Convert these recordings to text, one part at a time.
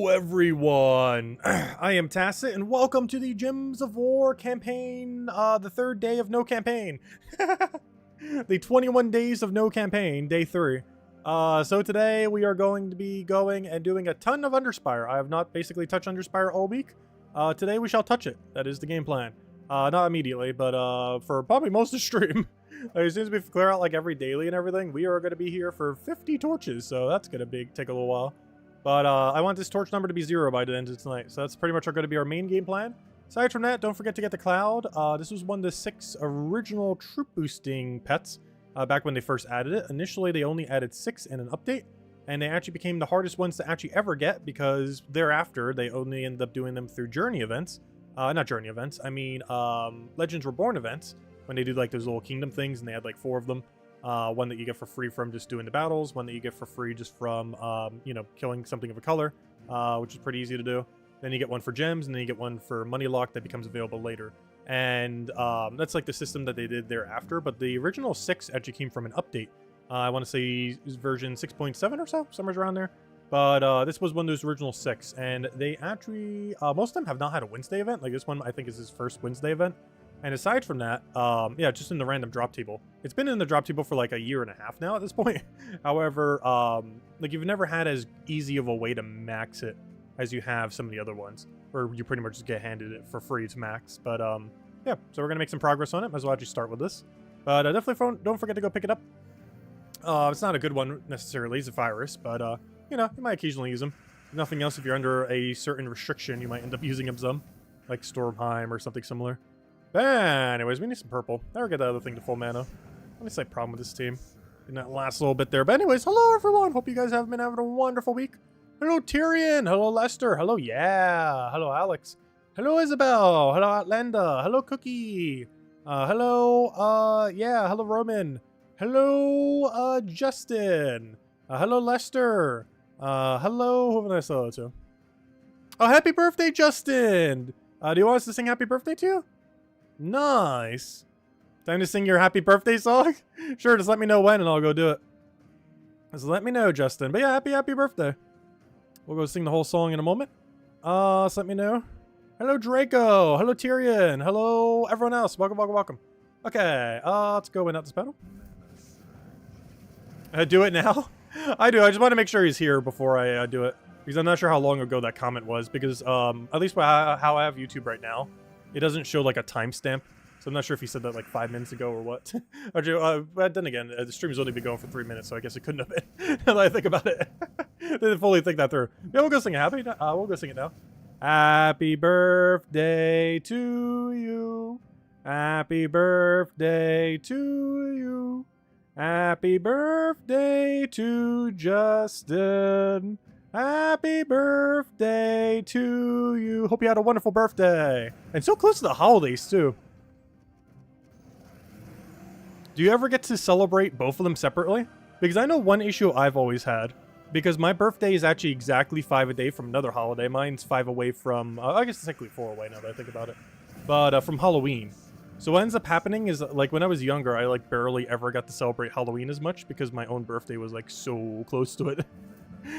Everyone, I am Tacit and welcome to the Gems of War campaign, the third day of no campaign. The 21 days of no campaign, day 3. So today we are going to be going and doing a ton of Underspire. I have not basically touched Underspire all week. Today we shall touch it. That is the game plan. Not immediately, but for probably most of the stream. As soon as we clear out like every daily and everything, we are going to be here for 50 torches, so that's going to take a little while. But I want this torch number to be 0 by the end of tonight. So that's pretty much going to be our main game plan. Aside from that, don't forget to get the Cloud. This was one of the 6 original troop boosting pets back when they first added it. Initially, they only added 6 in an update. And they actually became the hardest ones to actually ever get because thereafter, they only ended up doing them through journey events. Not journey events, I mean Legends Reborn events. When they do like those little kingdom things and they had like 4 of them. One that you get for free from just doing the battles, one that you get for free just from, you know, killing something of a color, which is pretty easy to do. Then you get one for gems, and then you get one for money lock that becomes available later. And that's like the system that they did thereafter, but the original 6 actually came from an update. I want to say version 6.7 or so, somewhere around there. But this was one of those original 6, and they actually, most of them have not had a Wednesday event. Like this one, I think, is his first Wednesday event. And aside from that, yeah, just in the random drop table. It's been in the drop table for like 1.5 years now at this point. However, like you've never had as easy of a way to max it as you have some of the other ones, where you pretty much just get handed it for free to max. But yeah, so we're gonna make some progress on it. Might as well actually start with this. But definitely don't forget to go pick it up. It's not a good one necessarily, it's a virus, but you know, you might occasionally use them. If nothing else, if you're under a certain restriction, you might end up using them some, like Stormheim or something similar. But anyways, we need some purple. Never get the other thing to full mana. Only slight problem with this team. In that last little bit there. But anyways, hello everyone. Hope you guys have been having a wonderful week. Hello Tyrion. Hello Lester. Hello Yeah. Hello Alex. Hello Isabel. Hello Outlander. Hello Cookie. Hello yeah. Hello Roman. Hello Justin. Hello Lester. Hello who have I said hello to? Oh, happy birthday, Justin. Do you want us to sing happy birthday to you? Nice. Time to sing your happy birthday song? Sure, just let me know when and I'll go do it. Just let me know, Justin. But yeah, happy birthday. We'll go sing the whole song in a moment. Just let me know. Hello, Draco. Hello, Tyrion. Hello, everyone else. Welcome. Okay, let's go in at this panel. Do it now? I do. I just want to make sure he's here before I do it. Because I'm not sure how long ago that comment was. Because, at least how I have YouTube right now, it doesn't show like a timestamp, so I'm not sure if he said that like 5 minutes ago or what. But then again, the stream's only been going for 3 minutes, so I guess it couldn't have been. Now that I think about it, didn't fully think that through. Yeah, we'll go sing it. We'll go sing it now. Happy birthday to you. Happy birthday to you. Happy birthday to Justin. Happy birthday to you. Hope you had a wonderful birthday. And so close to the holidays, too. Do you ever get to celebrate both of them separately? Because I know one issue I've always had. Because my birthday is actually exactly 5 a day from another holiday. Mine's 5 away from... I guess it's technically 4 away now that I think about it. But from Halloween. So what ends up happening is, like, when I was younger, I, like, barely ever got to celebrate Halloween as much. Because my own birthday was, like, so close to it.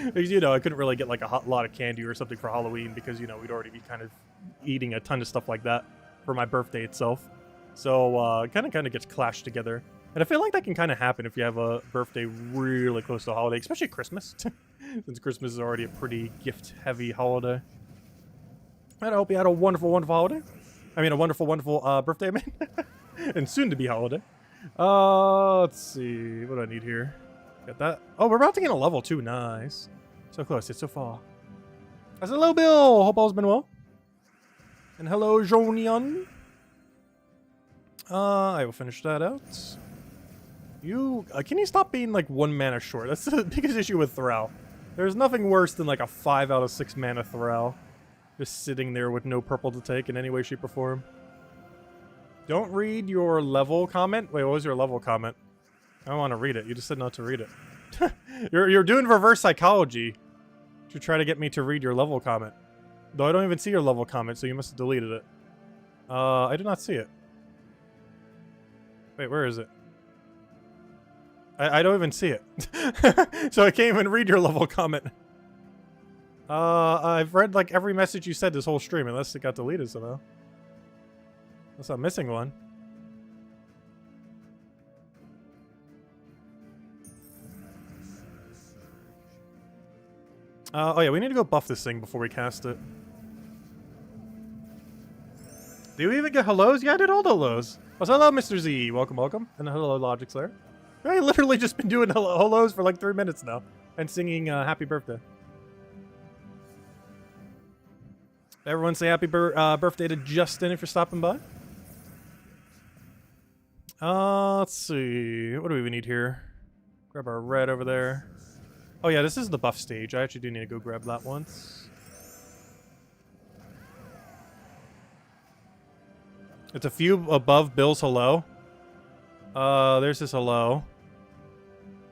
Because, you know, I couldn't really get like a lot of candy or something for Halloween because, you know, we'd already be kind of eating a ton of stuff like that for my birthday itself. So it kind of gets clashed together. And I feel like that can kind of happen if you have a birthday really close to a holiday, especially Christmas. Since Christmas is already a pretty gift-heavy holiday. And I hope you had a wonderful holiday. I mean, a wonderful birthday, I mean. And soon-to-be holiday. Let's see. What do I need here? Got that. Oh, we're about to get a level 2. Nice. So close. It's so far. That's hello, Bill. Hope all's been well. And hello, Jonion. I will finish that out. You, can you stop being like 1 mana short? That's the biggest issue with Thrall. There's nothing worse than like a 5 out of 6 mana Thrall. Just sitting there with no purple to take in any way, shape, or form. Don't read your level comment. Wait, what was your level comment? I don't want to read it. You just said not to read it. You're doing reverse psychology to try to get me to read your level comment. Though I don't even see your level comment, so you must have deleted it. I do not see it. Wait, where is it? I don't even see it. So I can't even read your level comment. I've read like every message you said this whole stream, unless it got deleted somehow. Unless I'm missing one. Oh yeah, we need to go buff this thing before we cast it. Do you even get hellos? Yeah, I did all the hellos. Oh, so hello, Mr. Z. Welcome, welcome. And hello, Logic Slayer. I literally just been doing hellos for like 3 minutes now. And singing happy birthday. Everyone say happy birthday to Justin if you're stopping by. Let's see. What do we even need here? Grab our red over there. Oh yeah, this is the buff stage. I actually do need to go grab that once. It's a few above Bill's hello. There's his hello.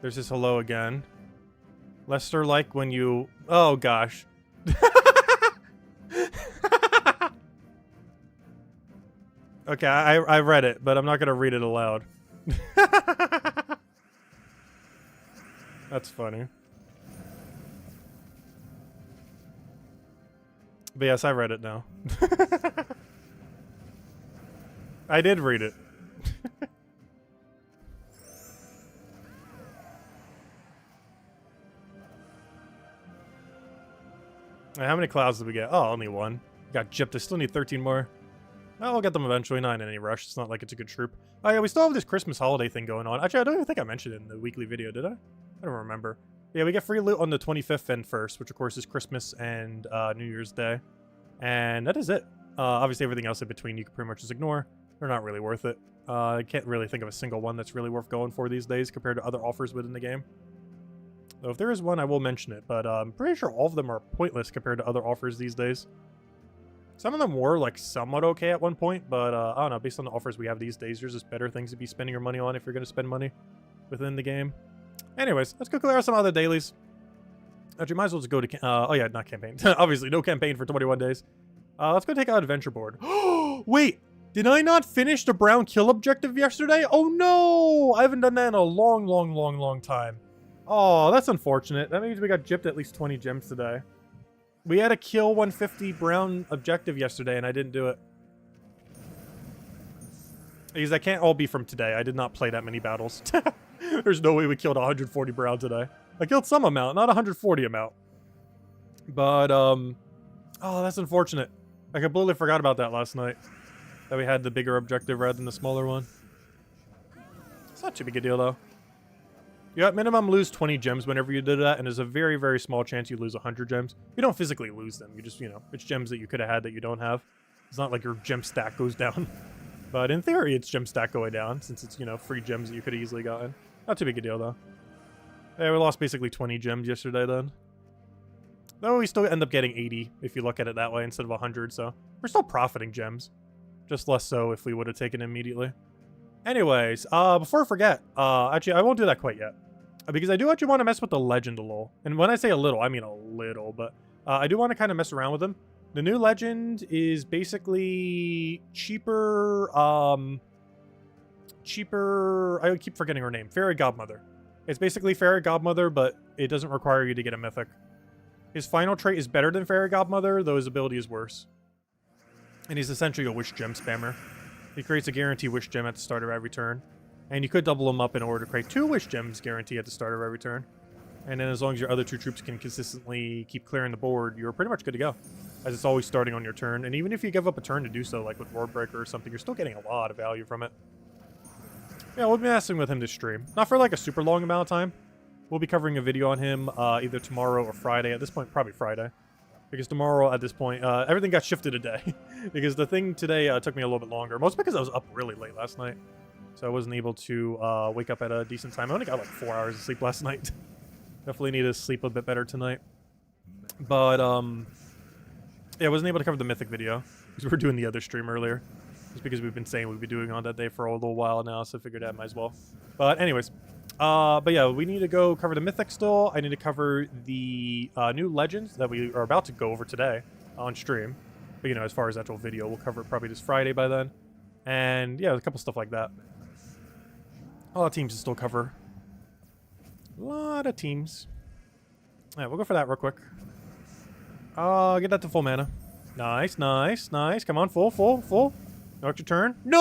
There's his hello again. Lester, like when you... Oh, gosh. Okay, I read it, but I'm not going to read it aloud. That's funny. But yes, I read it now. I did read it. How many clouds did we get? Oh, only one. Got gypped. I still need 13 more. Well, we'll get them eventually. Not in any rush. It's not like it's a good troop. Oh yeah, we still have this Christmas holiday thing going on. Actually, I don't even think I mentioned it in the weekly video, did I? I don't remember. Yeah, we get free loot on the 25th and 1st, which of course is Christmas and New Year's Day. And that is it. Obviously, everything else in between you can pretty much just ignore. They're not really worth it. I can't really think of a single one that's really worth going for these days compared to other offers within the game. So if there is one, I will mention it, but I'm pretty sure all of them are pointless compared to other offers these days. Some of them were like somewhat okay at one point, but I don't know, based on the offers we have these days, there's just better things to be spending your money on if you're going to spend money within the game. Anyways, let's go clear out some other dailies. Actually, might as well just go to... oh yeah, not campaign. Obviously, no campaign for 21 days. Let's go take out adventure board. Wait! Did I not finish the brown kill objective yesterday? Oh no! I haven't done that in a long time. Oh, that's unfortunate. That means we got gypped at least 20 gems today. We had a kill 150 brown objective yesterday and I didn't do it. Because that can't all be from today. I did not play that many battles. There's no way we killed 140 brown today. I killed some amount, not 140 amount. But, oh, that's unfortunate. I completely forgot about that last night. That we had the bigger objective rather than the smaller one. It's not too big a deal, though. You at minimum lose 20 gems whenever you did that, and there's a very small chance you lose 100 gems. You don't physically lose them. You just, you know, it's gems that you could have had that you don't have. It's not like your gem stack goes down. But in theory, it's gem stack going down, since it's, you know, free gems that you could have easily gotten. Not too big a deal, though. Yeah, we lost basically 20 gems yesterday, then. Though we still end up getting 80, if you look at it that way, instead of 100, so... We're still profiting gems. Just less so if we would have taken it immediately. Anyways, before I forget, actually, I won't do that quite yet. Because I do actually want to mess with the legend a little. And when I say a little, I mean a little, but I do want to kind of mess around with them. The new legend is basically cheaper, I keep forgetting her name, Fairy Godmother. It's basically Fairy Godmother, but it doesn't require you to get a mythic. His final trait is better than Fairy Godmother, though his ability is worse. And he's essentially a wish gem spammer. He creates a guarantee wish gem at the start of every turn. And you could double him up in order to create 2 wish gems guarantee at the start of every turn. And then as long as your other 2 troops can consistently keep clearing the board, you're pretty much good to go. As it's always starting on your turn. And even if you give up a turn to do so, like with Ward Breaker or something, you're still getting a lot of value from it. Yeah, we'll be messing with him this stream. Not for like a super long amount of time. We'll be covering a video on him either tomorrow or Friday. At this point, probably Friday. Because tomorrow, at this point, everything got shifted a day. Because the thing today took me a little bit longer. Mostly because I was up really late last night. So I wasn't able to wake up at a decent time. I only got like 4 hours of sleep last night. Definitely need to sleep a bit better tonight. But, yeah, I wasn't able to cover the Mythic video. Because we were doing the other stream earlier. Just because we've been saying we'd be doing on that day for a little while now. So I figured I might as well. But anyways. But yeah, we need to go cover the Mythic still. I need to cover the new Legends that we are about to go over today on stream. But, you know, as far as actual video, we'll cover it probably this Friday by then. And, yeah, a couple stuff like that. A lot of teams to still cover. A lot of teams. Yeah, we'll go for that real quick. Get that to full mana. Nice, nice, nice. Come on, full, full, full. No extra turn. No!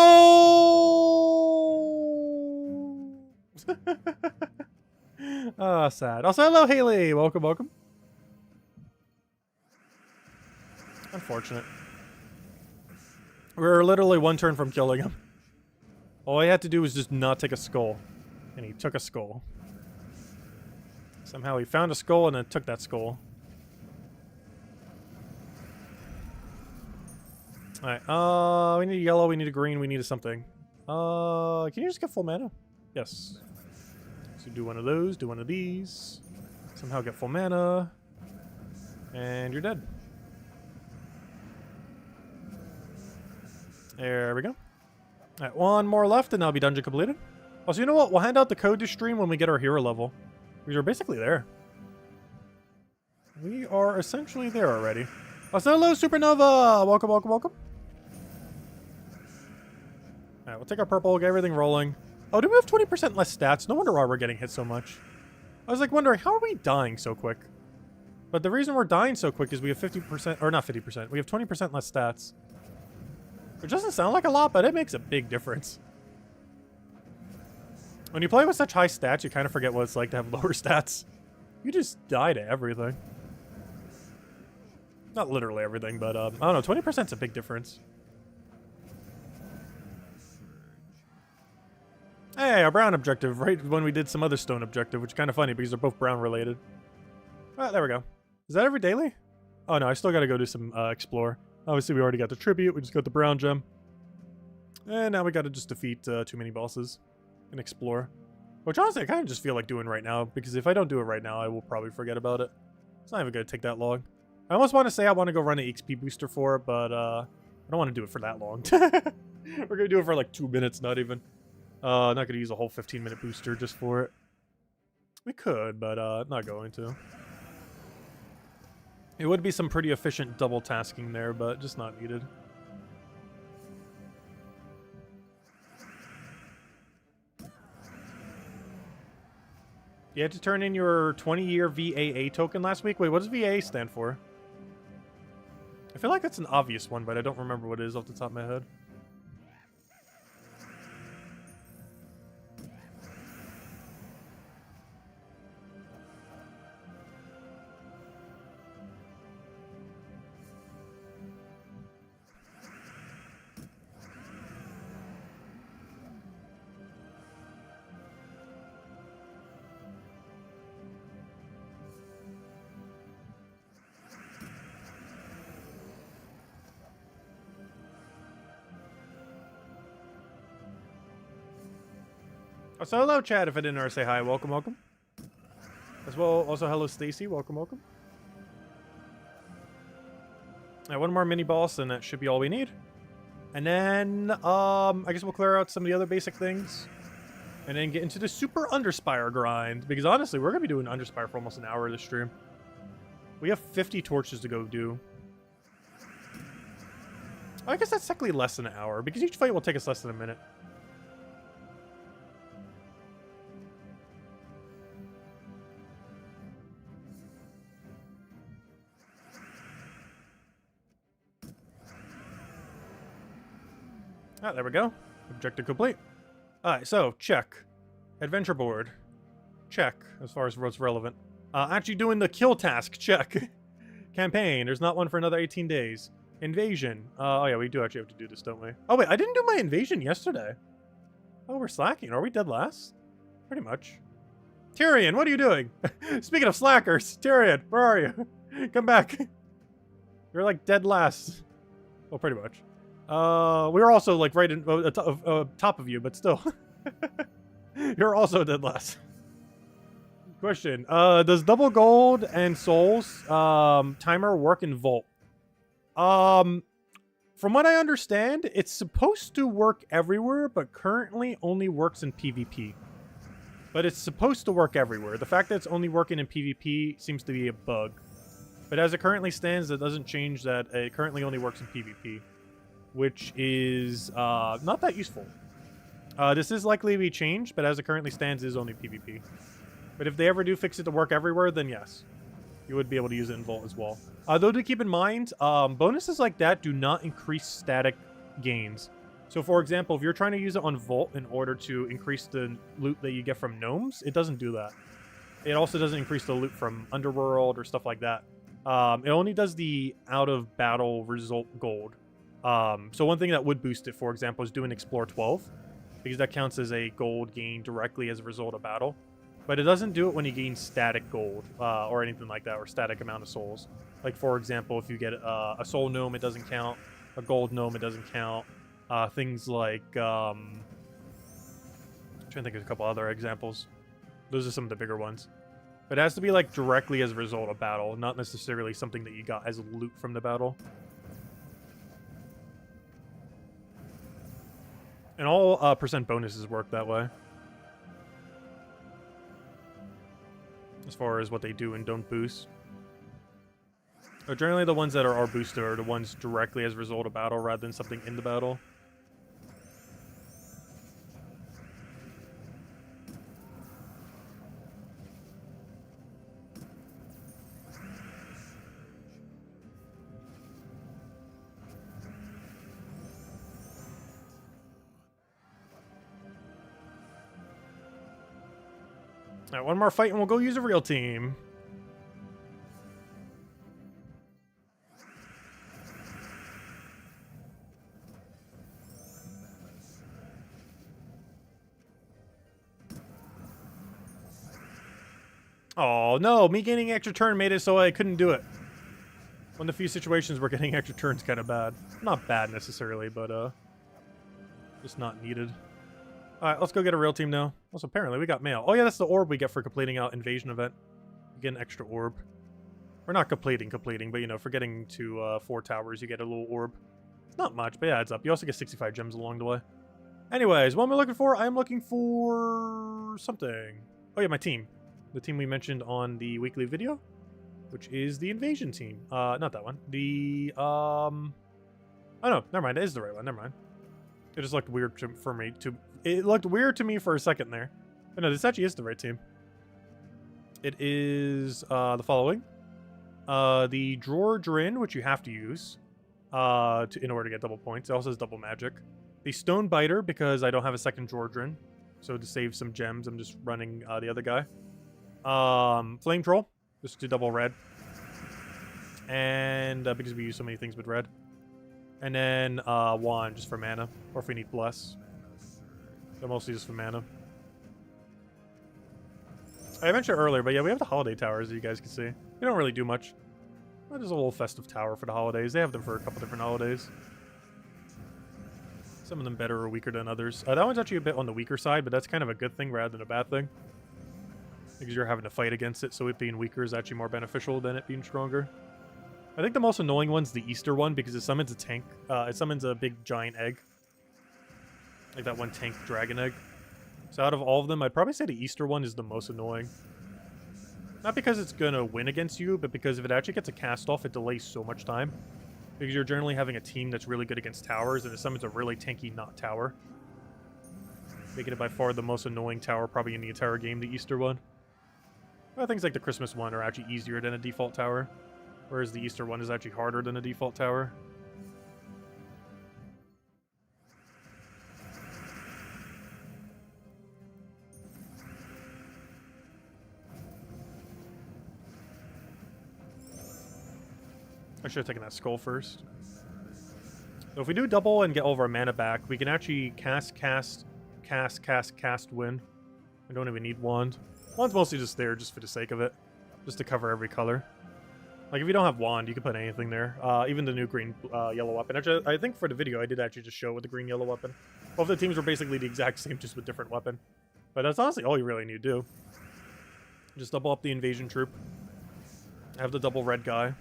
Ah, sad. Also, hello, Haley. Welcome, welcome. Unfortunate. We're literally one turn from killing him. All he had to do was just not take a skull. And he took a skull. Somehow he found a skull and then took that skull. Alright, we need a yellow, we need a green, we need a something. Can you just get full mana? Yes. So do one of those, do one of these. Somehow get full mana. And you're dead. There we go. Alright, one more left and that'll be dungeon completed. Also, you know what? We'll hand out the code to stream when we get our hero level. Because we're basically there. We are essentially there already. Also, hello, Supernova! Welcome, welcome, welcome. Alright, we'll take our purple, get everything rolling. Oh, do we have 20% less stats? No wonder why we're getting hit so much. I was like wondering, how are we dying so quick? But the reason we're dying so quick is we have 50%, or not 50%, we have 20% less stats. Which doesn't sound like a lot, but it makes a big difference. When you play with such high stats, you kind of forget what it's like to have lower stats. You just die to everything. Not literally everything, but I don't know, 20% is a big difference. Hey, our brown objective, right when we did some other stone objective, which is kind of funny because they're both brown related. Alright, there we go. Is that every daily? Oh no, I still gotta go do some explore. Obviously, we already got the tribute, we just got the brown gem. And now we gotta just defeat too many bosses and explore. Which honestly, I kind of just feel like doing right now, because if I don't do it right now, I will probably forget about it. It's not even gonna take that long. I almost want to say I want to go run an XP booster for it, but I don't want to do it for that long. We're gonna do it for like 2 minutes, not even. Not gonna use a whole 15-minute booster just for it. We could, but not going to. It would be some pretty efficient double tasking there, but just not needed. You had to turn in your 20-year VAA token last week? Wait, what does VAA stand for? I feel like that's an obvious one, but I don't remember what it is off the top of my head. So hello, Chad, if I didn't already say hi. Welcome, welcome. As well, also hello, Stacy. Welcome, welcome. Now, one more mini boss, and that should be all we need. And then, I guess we'll clear out some of the other basic things. And then get into the super Underspire grind. Because honestly, we're going to be doing Underspire for almost an hour this stream. We have 50 torches to go do. I guess that's technically less than an hour, because each fight will take us less than a minute. Ah, there we go. Objective complete. Alright, so, check. Adventure board. Check, as far as what's relevant. Actually doing the kill task. Check. Campaign. There's not one for another 18 days. Invasion. Oh yeah, we do actually have to do this, don't we? Oh wait, I didn't do my invasion yesterday. Oh, we're slacking. Are we dead last? Pretty much. Tyrion, what are you doing? Speaking of slackers, Tyrion, where are you? Come back. You're like dead last. Well, pretty much. We were also like right in top of you, but still. You're also dead last. Question. Does double gold and souls timer work in Vault? From what I understand, it's supposed to work everywhere, but currently only works in PvP. But it's supposed to work everywhere. The fact that it's only working in PvP seems to be a bug. But as it currently stands, it doesn't change that it currently only works in PvP. Which is not that useful. This is likely to be changed, but as it currently stands, it is only PvP. But if they ever do fix it to work everywhere, then yes. you would be able to use it in Vault as well. Though to keep in mind, bonuses like that do not increase static gains. So for example, if you're trying to use it on Vault in order to increase the loot that you get from gnomes, it doesn't do that. It also doesn't increase the loot from Underworld or stuff like that. It only does the out-of-battle result gold. So one thing that would boost it, for example, is doing Explore 12, because that counts as a gold gain directly as a result of battle. But it doesn't do it when you gain static gold or anything like that, or static amount of souls. Like, for example, if you get a soul gnome, it doesn't count. A gold gnome, it doesn't count. Things like... I'm trying to think of a couple other examples. Those are some of the bigger ones. But it has to be, like, directly as a result of battle, not necessarily something that you got as loot from the battle. And all percent bonuses work that way. As far as what they do and don't boost. But generally the ones that are boosted are the ones directly as a result of battle rather than something in the battle. Alright, one more fight and we'll go use a real team. Oh, no. Me gaining extra turn made it so I couldn't do it. One of the few situations where getting extra turns kind of bad. Not bad necessarily, but just not needed. Alright, let's go get a real team now. Also, apparently, we got mail. Oh, yeah, that's the orb we get for completing an invasion event. You get an extra orb. Or not completing, but, you know, for getting to 4 towers, you get a little orb. It's not much, but yeah, it adds up. You also get 65 gems along the way. Anyways, what am I looking for? I'm looking for something. Oh, yeah, my team. The team we mentioned on the weekly video, which is the invasion team. Not that one. The, oh, no, never mind. It is the right one. Never mind. It just looked weird for me to... It looked weird to me for a second there. But no, this actually is the right team. It is the following. The Drawer Drin, which you have to use in order to get double points. It also has double magic. The Stone Biter, because I don't have a second Drawer Drin. So to save some gems, I'm just running the other guy. Flame Troll, just to double red. And because we use so many things with red. And then Wand, just for mana. Or if we need Bless. But mostly just for mana. I mentioned earlier, but yeah, we have the holiday towers, as you guys can see. We don't really do much. Well, there's a little festive tower for the holidays. They have them for a couple different holidays. Some of them better or weaker than others. That one's actually a bit on the weaker side, but that's kind of a good thing rather than a bad thing. Because you're having to fight against it, so it being weaker is actually more beneficial than it being stronger. I think the most annoying one's the Easter one, because it summons a tank. It summons a big giant egg. Like that one tank dragon egg. So out of all of them, I'd probably say the Easter one is the most annoying. Not because it's going to win against you, but because if it actually gets a cast off, it delays so much time. Because you're generally having a team that's really good against towers, and it summons a really tanky not tower. Making it by far the most annoying tower probably in the entire game, the Easter one. Well, things like the Christmas one are actually easier than a default tower. Whereas the Easter one is actually harder than a default tower. I should have taken that skull first. So if we do double and get all of our mana back, we can actually cast, win. I don't even need wand. Wand's mostly just there just for the sake of it. Just to cover every color. Like, if you don't have wand, you can put anything there. Even the new green, yellow weapon. Actually, I think for the video, I did actually just show it with the green, yellow weapon. Both the teams were basically the exact same, just with different weapon. But that's honestly all you really need to do. Just double up the invasion troop. Have the double red guy.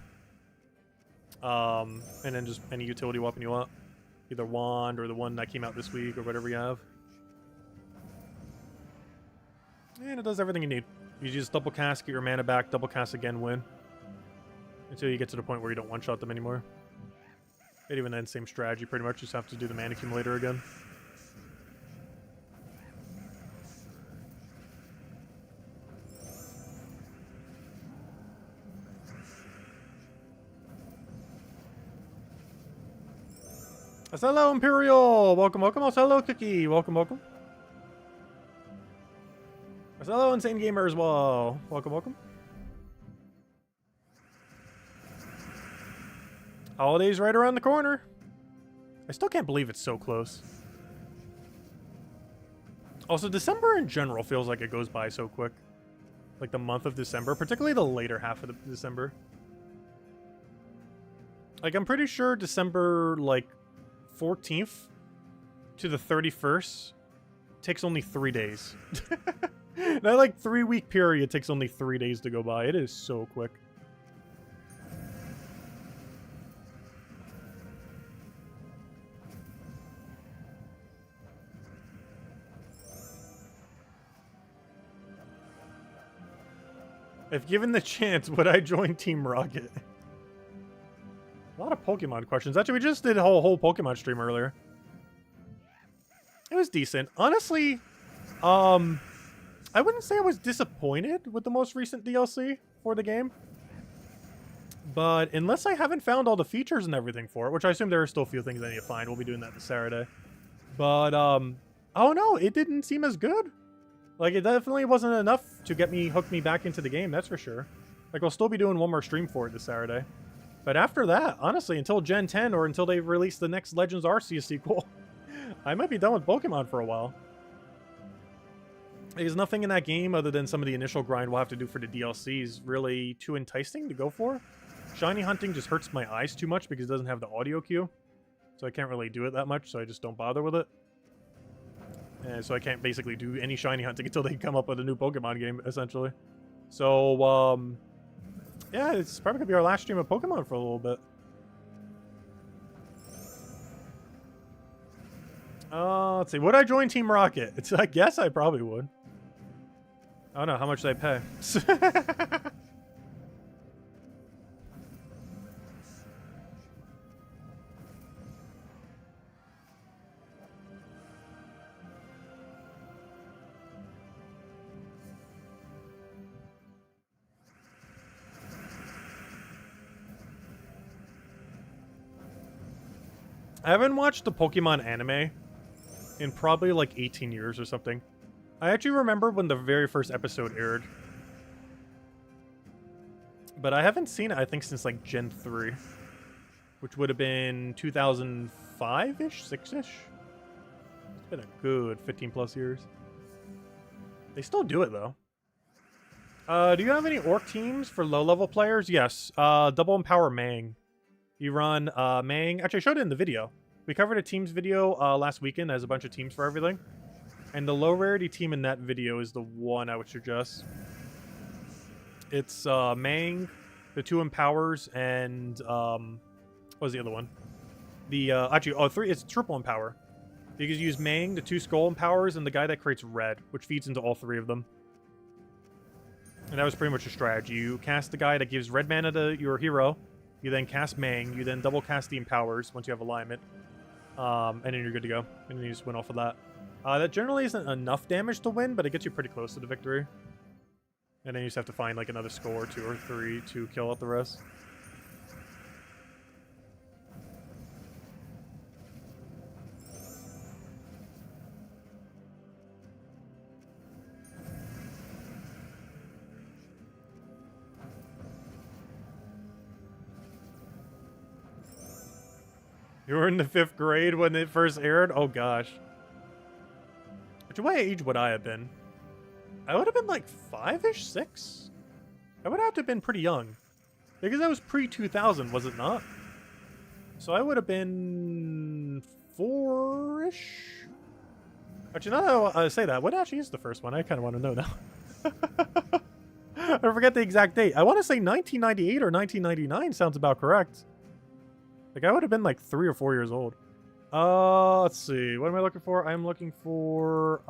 And then just any utility weapon you want. Either wand or the one that came out this week or whatever you have. And it does everything you need. You just double cast, get your mana back, double cast again, win. Until you get to the point where you don't one-shot them anymore. And even then, same strategy, pretty much. Just have to do the mana accumulator again. Hello, Imperial. Welcome, welcome. Hello, Cookie. Welcome, welcome. Hello, Insane Gamer as well. Welcome, welcome. Holidays right around the corner. I still can't believe it's so close. Also, December in general feels like it goes by so quick. Like the month of December, particularly the later half of December. Like, I'm pretty sure December, like, 14th to the 31st takes only 3 days. That, like, 3-week period takes only 3 days to go by. It is so quick. If given the chance, would I join Team Rocket? A lot of Pokemon questions. Actually, we just did a whole Pokemon stream earlier. It was decent. Honestly, I wouldn't say I was disappointed with the most recent DLC for the game. But unless I haven't found all the features and everything for it, which I assume there are still a few things I need to find. We'll be doing that this Saturday. But, oh no, it didn't seem as good. Like, it definitely wasn't enough to hook me back into the game, that's for sure. Like, we'll still be doing one more stream for it this Saturday. But after that, honestly, until Gen 10 or until they release the next Legends Arceus sequel, I might be done with Pokemon for a while. There's nothing in that game other than some of the initial grind we'll have to do for the DLCs really too enticing to go for. Shiny hunting just hurts my eyes too much because it doesn't have the audio cue. So I can't really do it that much, so I just don't bother with it. And so I can't basically do any shiny hunting until they come up with a new Pokemon game, essentially. So, yeah, it's probably going to be our last stream of Pokemon for a little bit. Let's see. Would I join Team Rocket? I guess I probably would. I don't know. How much do they pay? I haven't watched the Pokemon anime in probably like 18 years or something. I actually remember when the very first episode aired. But I haven't seen it, I think, since like Gen 3. Which would have been 2005-ish? 6-ish? It's been a good 15 plus years. They still do it, though. Do you have any Orc teams for low-level players? Yes. Double Empower Mang. You run Mang. Actually, I showed it in the video. We covered a teams video last weekend. There's a bunch of teams for everything. And the low rarity team in that video is the one I would suggest. It's Mang, the 2 Empowers, and what was the other one? The it's triple Empower. You can use Mang, the 2 Skull Empowers, and the guy that creates red, which feeds into all 3 of them. And that was pretty much a strategy. You cast the guy that gives red mana to your hero. You then cast Mang. You then double cast the Empowers once you have alignment. And then you're good to go. And then you just win off of that. That generally isn't enough damage to win, but it gets you pretty close to the victory. And then you just have to find like another score, 2 or 3, to kill out the rest. You were in the 5th grade when it first aired? Oh gosh. What age would I have been? I would have been like 5-ish, 6? I would have to have been pretty young. Because that was pre-2000, was it not? So I would have been 4-ish? Actually, now that I say that, what actually is the first one? I kind of want to know now. I forget the exact date. I want to say 1998 or 1999 sounds about correct. Like, I would have been like 3 or 4 years old. Let's see. What am I looking for? I'm looking for,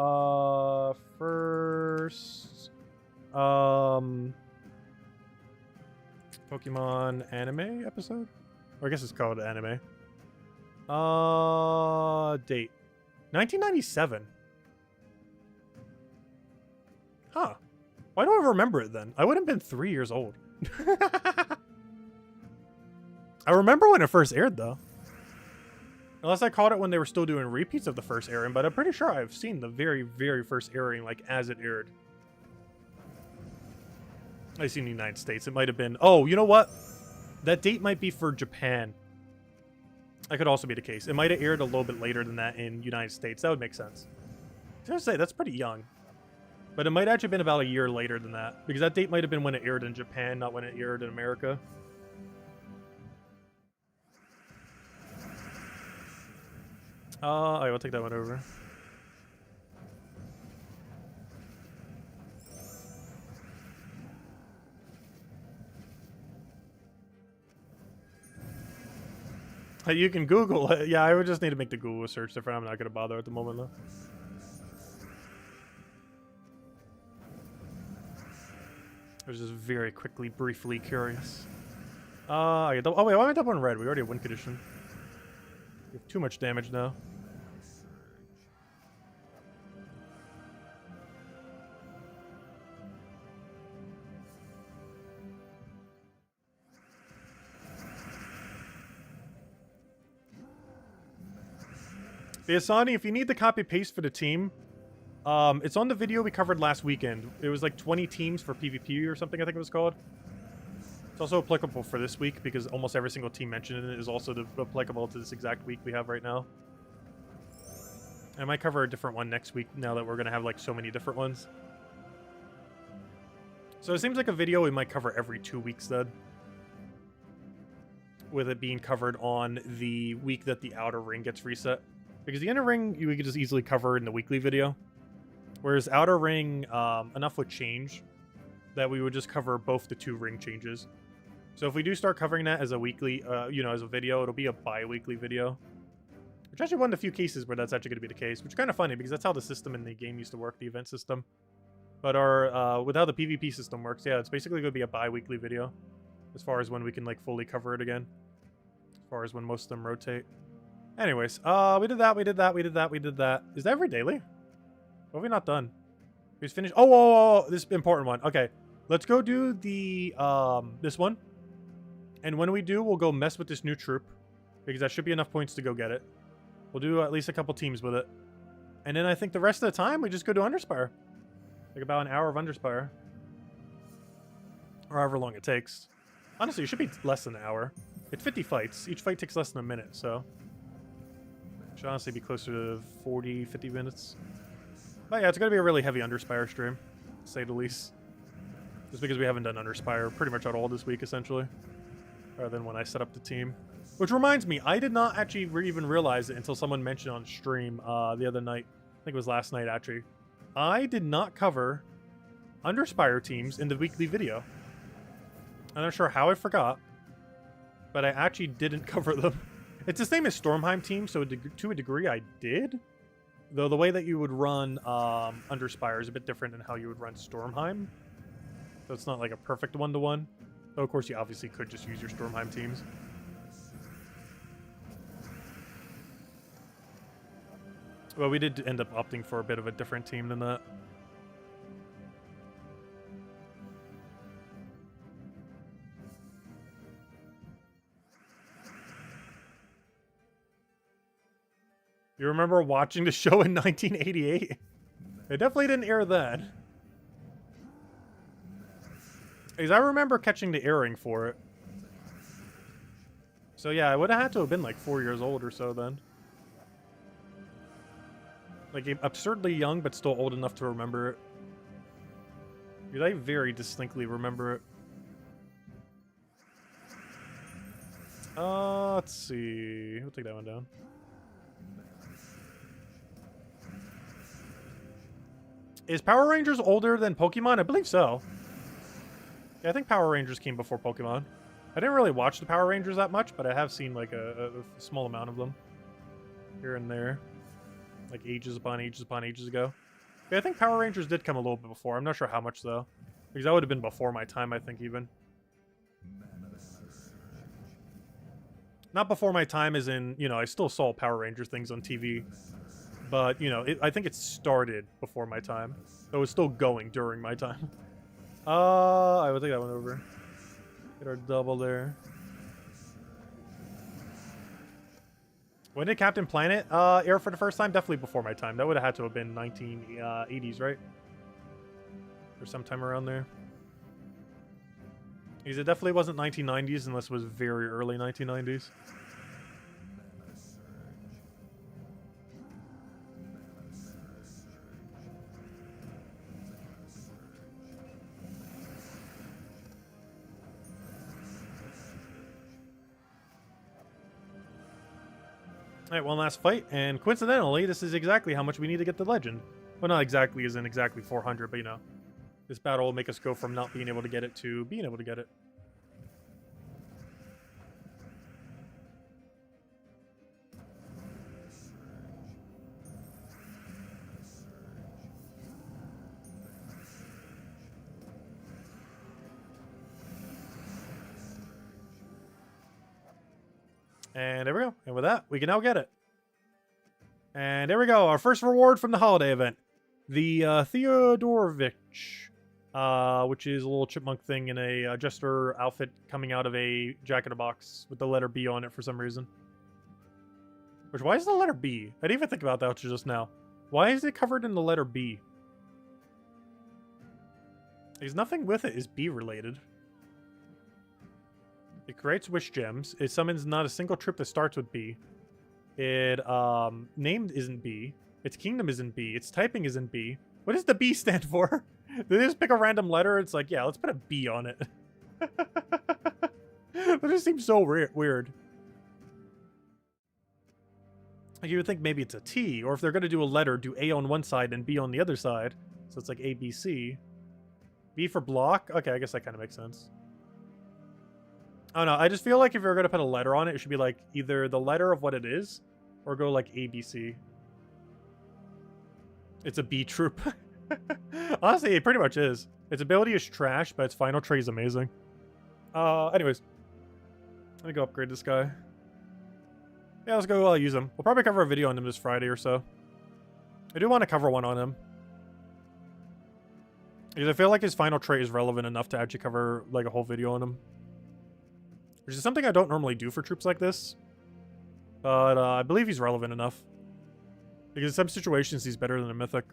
first, Pokemon anime episode? Or I guess it's called anime. Date. 1997. Huh. Why do I remember it then? I would have been 3 years old. I remember when it first aired, though. Unless I caught it when they were still doing repeats of the first airing, but I'm pretty sure I've seen the very, very first airing, like, as it aired. I've seen the United States. It might have been... Oh, you know what? That date might be for Japan. That could also be the case. It might have aired a little bit later than that in United States. That would make sense. I was gonna say, that's pretty young. But it might actually have been about a year later than that. Because that date might have been when it aired in Japan, not when it aired in America. I will take that one over. You can Google it. Yeah, I would just need to make the Google search different. I'm not going to bother at the moment, though. I was just very quickly, briefly curious. Oh, wait, why am I double in red? We already have win condition. We have too much damage now. Yeah, Sonny, if you need the copy paste for the team, it's on the video we covered last weekend. It was like 20 teams for PvP or something, I think it was called. It's also applicable for this week because almost every single team mentioned in it is also applicable to this exact week we have right now. I might cover a different one next week now that we're going to have like so many different ones. So it seems like a video we might cover every 2 weeks then. With it being covered on the week that the outer ring gets reset. Because the inner ring, we could just easily cover in the weekly video. Whereas outer ring, enough would change that we would just cover both the 2 ring changes. So if we do start covering that as a weekly, you know, as a video, it'll be a bi-weekly video. Which actually one of the few cases where that's actually going to be the case. Which is kind of funny because that's how the system in the game used to work, the event system. But our, with how the PvP system works, yeah, it's basically going to be a bi-weekly video. As far as when we can, like, fully cover it again. As far as when most of them rotate. Anyways, we did that, we did that, we did that, we did that. Is that every daily? What have we not done? We just finished. Oh, whoa, whoa, whoa, this is an important one. Okay, let's go do the, this one. And when we do, we'll go mess with this new troop. Because that should be enough points to go get it. We'll do at least a couple teams with it. And then I think the rest of the time, we just go to Underspire. Like about an hour of Underspire. Or however long it takes. Honestly, it should be less than an hour. It's 50 fights. Each fight takes less than a minute, so... should honestly be closer to 40, 50 minutes. But yeah, it's going to be a really heavy Underspire stream, to say the least. Just because we haven't done Underspire pretty much at all this week, essentially. Rather than when I set up the team. Which reminds me, I did not actually even realize it until someone mentioned on stream the other night. I think it was last night, actually. I did not cover Underspire teams in the weekly video. I'm not sure how I forgot. But I actually didn't cover them. It's the same as Stormheim team, so to a degree I did. Though the way that you would run Underspire is a bit different than how you would run Stormheim. So it's not like a perfect one-to-one. Though of course you obviously could just use your Stormheim teams. Well, we did end up opting for a bit of a different team than that. You remember watching the show in 1988? It definitely didn't air then. Because I remember catching the airing for it. So yeah, I would have had to have been like 4 years old or so then. Like absurdly young, but still old enough to remember it. Because I very distinctly remember it. Let's see. We'll take that one down. Is Power Rangers older than Pokemon? I believe so. Yeah, I think Power Rangers came before Pokemon. I didn't really watch the Power Rangers that much, but I have seen like a small amount of them. Here and there. Like ages upon ages upon ages ago. Yeah, I think Power Rangers did come a little bit before. I'm not sure how much though. Because that would have been before my time, I think, even. Not before my time as in, you know, I still saw Power Rangers things on TV. But, you know, I think it started before my time. So it was still going during my time. I will take that one over. Get our double there. When did Captain Planet air for the first time? Definitely before my time. That would have had to have been 1980s, right? Or sometime around there. Because it definitely wasn't 1990s unless it was very early 1990s. Alright, one last fight, and coincidentally, this is exactly how much we need to get the legend. Well, not exactly, isn't exactly 400, but you know. This battle will make us go from not being able to get it to being able to get it. And there we go. And with that, we can now get it. And there we go. Our first reward from the holiday event. The Theodorovich, which is a little chipmunk thing in a jester outfit coming out of a jack-in-a-box with the letter B on it for some reason. Which, why is the letter B? I didn't even think about that just now. Why is it covered in the letter B? There's nothing with it is B related. It creates wish gems. It summons not a single troop that starts with B. It, named isn't B. Its kingdom isn't B. Its typing isn't B. What does the B stand for? Did they just pick a random letter? It's like, yeah, let's put a B on it. That just seems so weird. Like, you would think maybe it's a T, or if they're going to do a letter, do A on one side and B on the other side. So it's like A, B, C. B for block? Okay, I guess that kind of makes sense. I don't know. I just feel like if you're going to put a letter on it, it should be like either the letter of what it is or go like A, B, C. It's a B troop. Honestly, it pretty much is. Its ability is trash, but its final trait is amazing. Anyways. Let me go upgrade this guy. Yeah, let's go use him. We'll probably cover a video on him this Friday or so. I do want to cover one on him. Because I feel like his final trait is relevant enough to actually cover like a whole video on him. Which is something I don't normally do for troops like this. But I believe he's relevant enough. Because in some situations he's better than a mythic.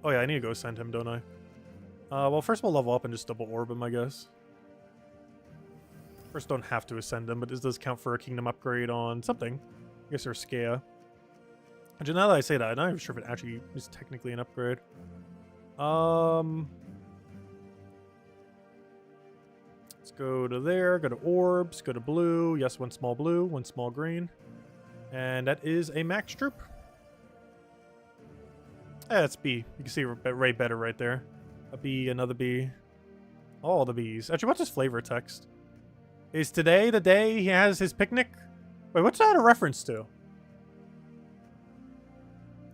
Oh yeah, I need to go send him, don't I? Well, first we'll level up and just double orb him, I guess. First, don't have to ascend him, but this does count for a kingdom upgrade on something. I guess there's Skea. Actually, now that I say that, I'm not even sure if it actually is technically an upgrade. Let's go to there, go to orbs, go to blue. Yes, one small blue, one small green. And that is a max troop. Yeah, that's B. You can see right better right there. A B, another B. All the Bs. Actually, what's his flavor text? Is today the day he has his picnic? Wait, what's that a reference to?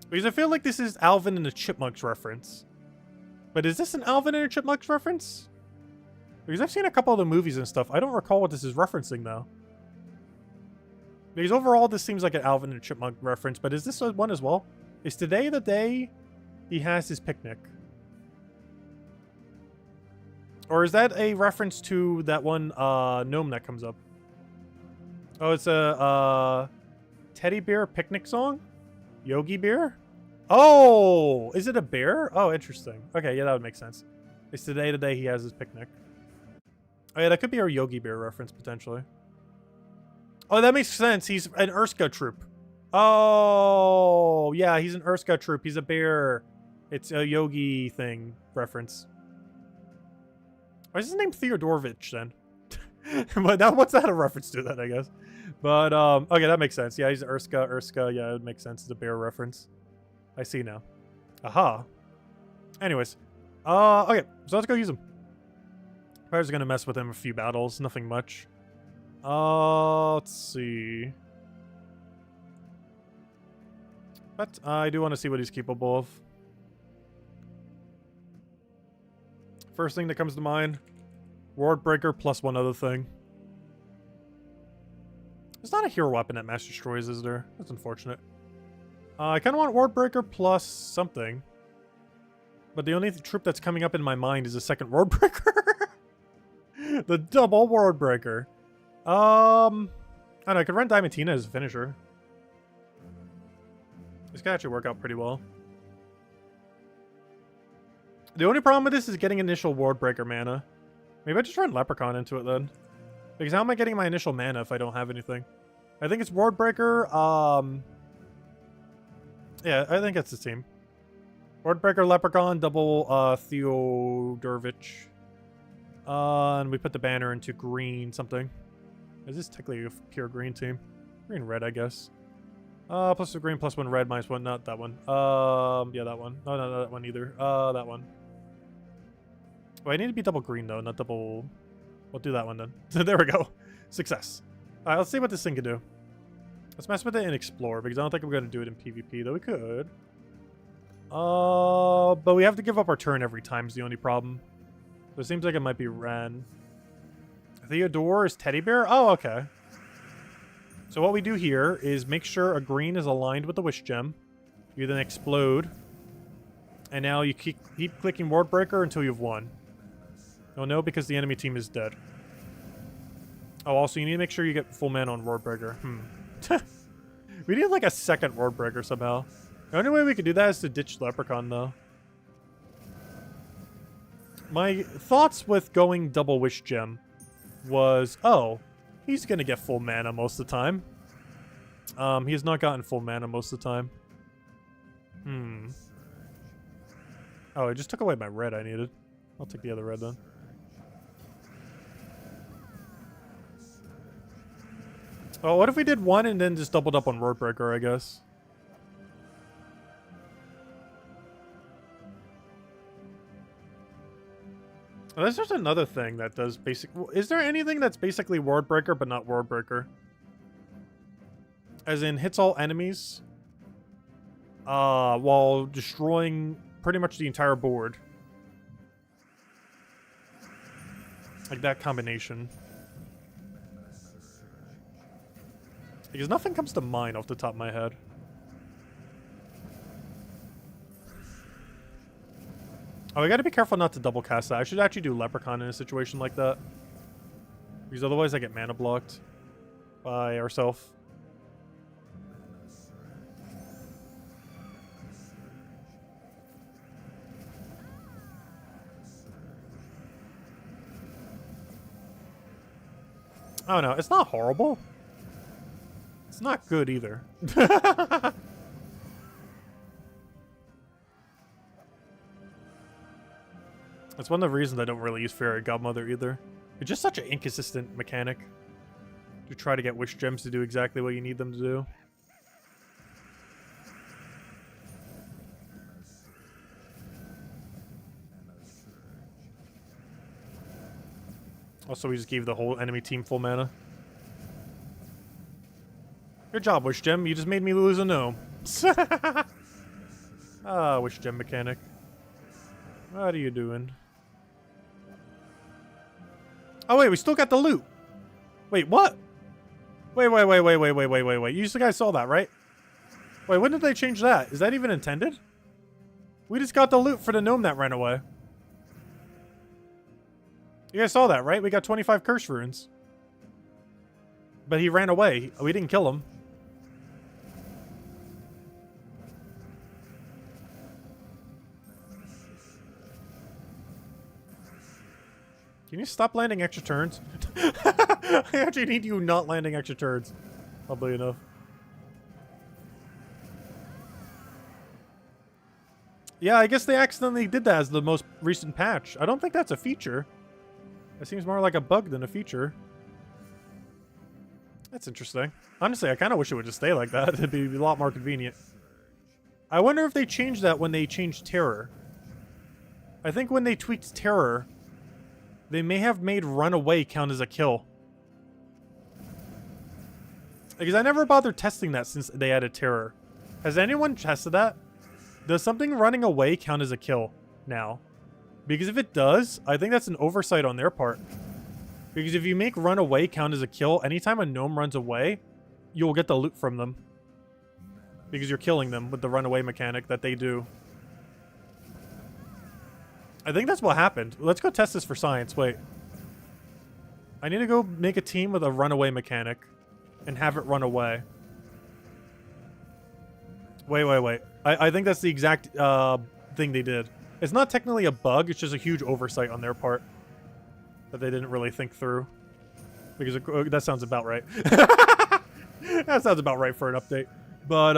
Because I feel like this is Alvin and the Chipmunks reference. But is this an Alvin and the Chipmunks reference? Because I've seen a couple of the movies and stuff. I don't recall what this is referencing, though. Because overall, this seems like an Alvin and the Chipmunk reference. But is this one as well? Is today the day he has his picnic? Or is that a reference to that one gnome that comes up? Oh, it's a teddy bear picnic song? Yogi Bear? Oh! Is it a bear? Oh, interesting. Okay, yeah, that would make sense. It's today the day he has his picnic. Oh, yeah, that could be our Yogi Bear reference, potentially. Oh, that makes sense. He's an Urska troop. Oh, yeah, he's an Urska troop. He's a bear. It's a Yogi thing reference. Why is his name Theodorovich then? But now, what's that a reference to then, I guess? But, okay, that makes sense. Yeah, he's Urska. Yeah, it makes sense. It's a bear reference. I see now. Aha. Anyways. Okay, so let's go use him. I was gonna mess with him a few battles. Nothing much. Let's see. But I do want to see what he's capable of. First thing that comes to mind, Ward Breaker plus one other thing. There's not a hero weapon that Mass Destroys, is there? That's unfortunate. I kind of want Ward Breaker plus something. But the only troop that's coming up in my mind is a second Ward Breaker. The double Ward Breaker. I don't know, I could run Diamantina as a finisher. This could actually work out pretty well. The only problem with this is getting initial Ward Breaker mana. Maybe I just run Leprechaun into it then. Because how am I getting my initial mana if I don't have anything? I think it's Ward Breaker. Yeah, I think it's the team. Ward Breaker, Leprechaun, double Theodorvich. And we put the banner into green something. Is this technically a pure green team? Green red, I guess. Plus the green, plus 1 red, minus 1. Not that one. Yeah, that one. No, not that one either. That one. Well, I need to be double green though, not double. We'll do that one then. There we go. Success. All right, let's see what this thing can do. Let's mess with it and explore because I don't think we're going to do it in PvP, though we could. But we have to give up our turn every time is the only problem. So it seems like it might be Ren. Theodore is Teddy Bear? Oh, okay. So what we do here is make sure a green is aligned with the Wish Gem. You then explode. And now you keep clicking Ward Breaker until you've won. Oh no, because the enemy team is dead. Oh, also you need to make sure you get full mana on Ward Breaker. We need like a second Ward Breaker somehow. The only way we could do that is to ditch Leprechaun though. My thoughts with going double Wish Gem was, oh, he's gonna get full mana most of the time. He has not gotten full mana most of the time. Oh, I just took away my red I needed. I'll take the other red then. Oh, what if we did one and then just doubled up on Ward Breaker, I guess? Oh, there's just another thing that does basic... Is there anything that's basically Ward Breaker but not Ward Breaker? As in, hits all enemies while destroying pretty much the entire board. Like that combination. Because nothing comes to mind off the top of my head. Oh, we gotta be careful not to double cast that. I should actually do Leprechaun in a situation like that. Because otherwise I get mana blocked by ourselves. Oh no, it's not horrible. It's not good either. That's one of the reasons I don't really use Fairy Godmother either. It's just such an inconsistent mechanic to try to get Wish Gems to do exactly what you need them to do. Also, we just gave the whole enemy team full mana. Good job, Wish Gem. You just made me lose a gnome. Ah, Wish Gem mechanic. What are you doing? Oh, wait, we still got the loot. Wait, what? Wait. You guys saw that, right? Wait, when did they change that? Is that even intended? We just got the loot for the gnome that ran away. You guys saw that, right? We got 25 curse runes. But he ran away. We didn't kill him. Can you stop landing extra turns? I actually need you not landing extra turns. Probably enough. Yeah, I guess they accidentally did that as the most recent patch. I don't think that's a feature. That seems more like a bug than a feature. That's interesting. Honestly, I kind of wish it would just stay like that. It'd be a lot more convenient. I wonder if they changed that when they changed Terror. I think when they tweaked Terror, they may have made Runaway count as a kill. Because I never bothered testing that since they added Terror. Has anyone tested that? Does something running away count as a kill now? Because if it does, I think that's an oversight on their part. Because if you make Runaway count as a kill, anytime a gnome runs away, you'll get the loot from them. Because you're killing them with the Runaway mechanic that they do. I think that's what happened. Let's go test this for science. Wait. I need to go make a team with a Runaway mechanic. and have it run away. Wait. I think that's the exact thing they did. It's not technically a bug, it's just a huge oversight on their part that they didn't really think through. Because that sounds about right. That sounds about right for an update. But,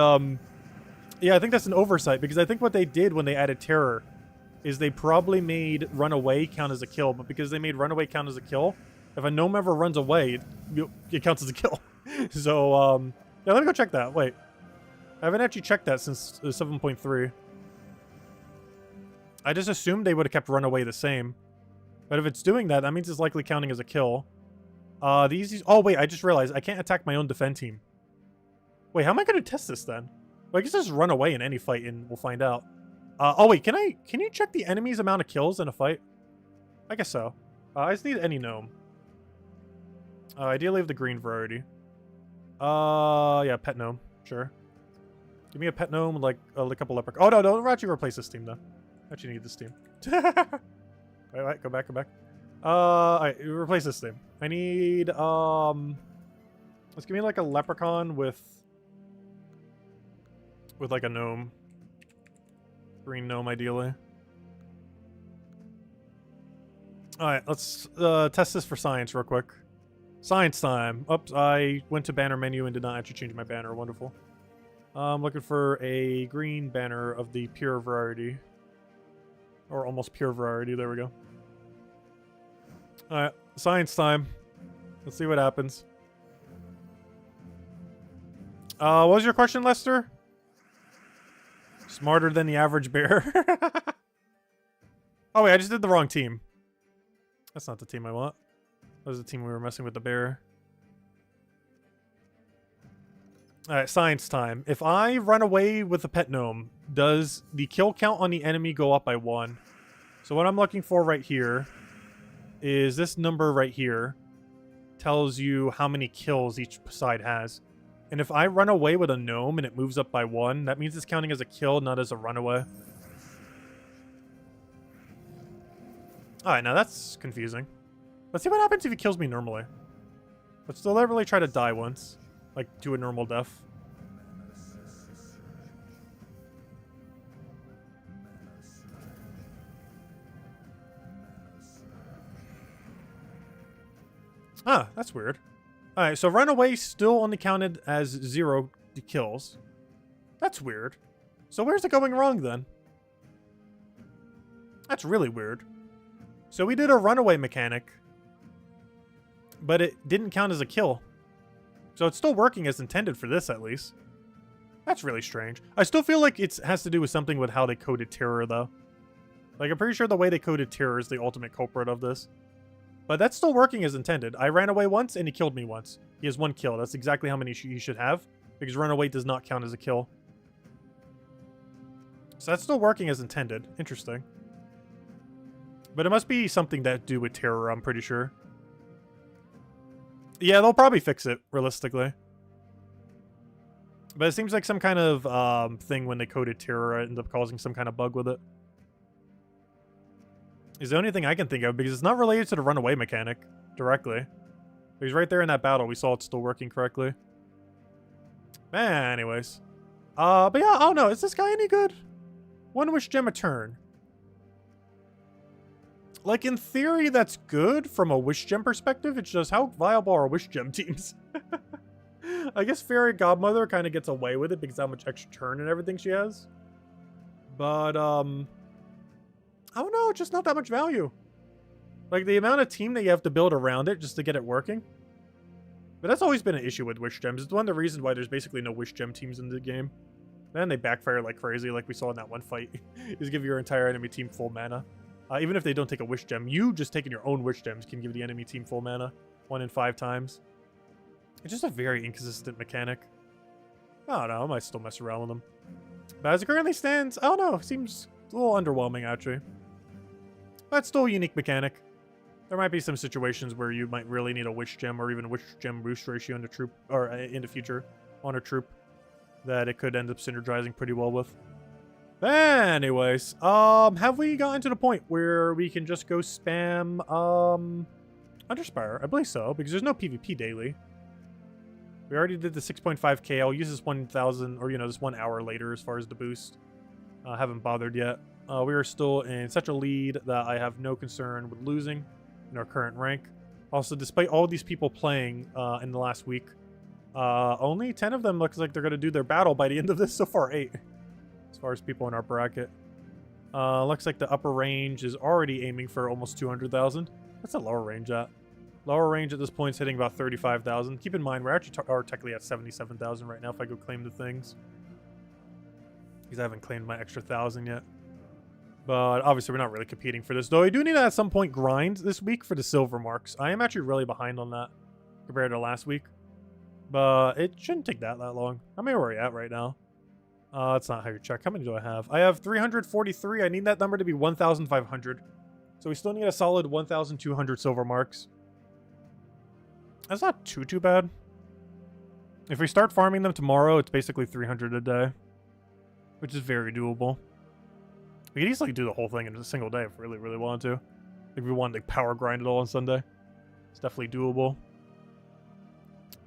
yeah, I think that's an oversight, because I think what they did when they added Terror is they probably made Runaway count as a kill, but because they made Runaway count as a kill, if a gnome ever runs away, it counts as a kill. So, yeah, let me go check that. Wait. I haven't actually checked that since 7.3. I just assumed they would have kept Runaway the same. But if it's doing that, that means it's likely counting as a kill. Oh, wait, I just realized I can't attack my own defend team. Wait, how am I going to test this then? Well, I guess just run away in any fight and we'll find out. Oh, wait, can you check the enemy's amount of kills in a fight? I guess so. I just need any gnome. Ideally of the green variety. Yeah, pet gnome. Sure. Give me a pet gnome with, like a couple leprechaun. Oh, no, don't actually replace this team, though. Actually need this team. wait, go back. Alright, replace this team. I need, let's give me, like, a leprechaun with like, a gnome. Green gnome, ideally. Alright, let's, test this for science real quick. Science time. Oops, I went to banner menu and did not actually change my banner. Wonderful. I'm looking for a green banner of the pure variety. Or almost pure variety. There we go. Alright, science time. Let's see what happens. What was your question, Lester? Smarter than the average bear. Oh, wait, I just did the wrong team. That's not the team I want. That was the team we were messing with the bear. Alright, science time. If I run away with a pet gnome, does the kill count on the enemy go up by 1? So what I'm looking for right here is this number right here tells you how many kills each side has. And if I run away with a gnome and it moves up by 1, that means it's counting as a kill, not as a runaway. Alright, now that's confusing. Let's see what happens if he kills me normally. Let's deliberately try to die once. Like, do a normal death. Ah, that's weird. Alright, so Runaway still only counted as 0 kills. That's weird. So where's it going wrong then? That's really weird. So we did a Runaway mechanic, but it didn't count as a kill. So it's still working as intended for this, at least. That's really strange. I still feel like it has to do with something with how they coded Terror, though. Like, I'm pretty sure the way they coded Terror is the ultimate culprit of this. But that's still working as intended. I ran away once, and he killed me once. He has 1 kill. That's exactly how many he should have, because Runaway does not count as a kill. So that's still working as intended. Interesting. But it must be something that do with Terror, I'm pretty sure. Yeah, they'll probably fix it, realistically. But it seems like some kind of thing when they coded Terror ended up causing some kind of bug with it. Is the only thing I can think of, because it's not related to the Runaway mechanic directly. Because right there in that battle, we saw it still working correctly. Man, anyways. But yeah, I don't know. Is this guy any good? 1 wish gem a turn. Like, in theory, that's good from a wish gem perspective. It's just, how viable are wish gem teams? I guess Fairy Godmother kind of gets away with it because of how much extra turn and everything she has. But, I don't know, just not that much value. Like, the amount of team that you have to build around it just to get it working. But that's always been an issue with wish gems. It's one of the reasons why there's basically no wish gem teams in the game. Then they backfire like crazy, like we saw in that one fight. Just give your entire enemy team full mana. Even if they don't take a wish gem, you just taking your own wish gems can give the enemy team full mana. 1 in 5 times. It's just a very inconsistent mechanic. I don't know, I might still mess around with them. But as it currently stands, I don't know, it seems a little underwhelming actually. But still a unique mechanic. There might be some situations where you might really need a wish gem or even a wish gem boost ratio in the troop, or in the future on a troop that it could end up synergizing pretty well with. Anyways, have we gotten to the point where we can just go spam, Underspire? I believe so, because there's no PvP daily. We already did the 6.5k. I'll use this 1,000, or, this 1 hour later as far as the boost. Haven't bothered yet. We are still in such a lead that I have no concern with losing in our current rank. Also, despite all these people playing in the last week, only 10 of them looks like they're going to do their battle by the end of this. So far, 8. As far as people in our bracket. Looks like the upper range is already aiming for almost 200,000. What's the lower range at? Lower range at this point is hitting about 35,000. Keep in mind, we're actually are technically at 77,000 right now if I go claim the things. Because I haven't claimed my extra 1,000 yet. But obviously, we're not really competing for this. Though I do need to at some point grind this week for the silver marks. I am actually really behind on that compared to last week. But it shouldn't take that long. How many are we at right now? That's not how you check. How many do I have? I have 343. I need that number to be 1,500. So we still need a solid 1,200 silver marks. That's not too bad. If we start farming them tomorrow, it's basically 300 a day. Which is very doable. We could easily do the whole thing in a single day if we really wanted to. If we wanted to power grind it all on Sunday. It's definitely doable.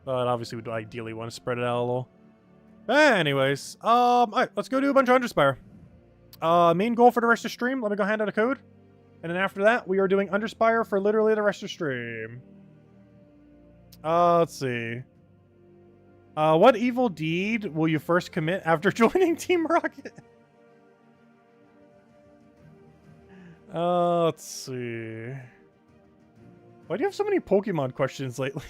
But obviously we'd ideally want to spread it out a little. Anyways, alright, let's go do a bunch of Underspire. Main goal for the rest of the stream, let me go hand out a code. And then after that, we are doing Underspire for literally the rest of the stream. Let's see. What evil deed will you first commit after joining Team Rocket? Let's see. Why do you have so many Pokemon questions lately?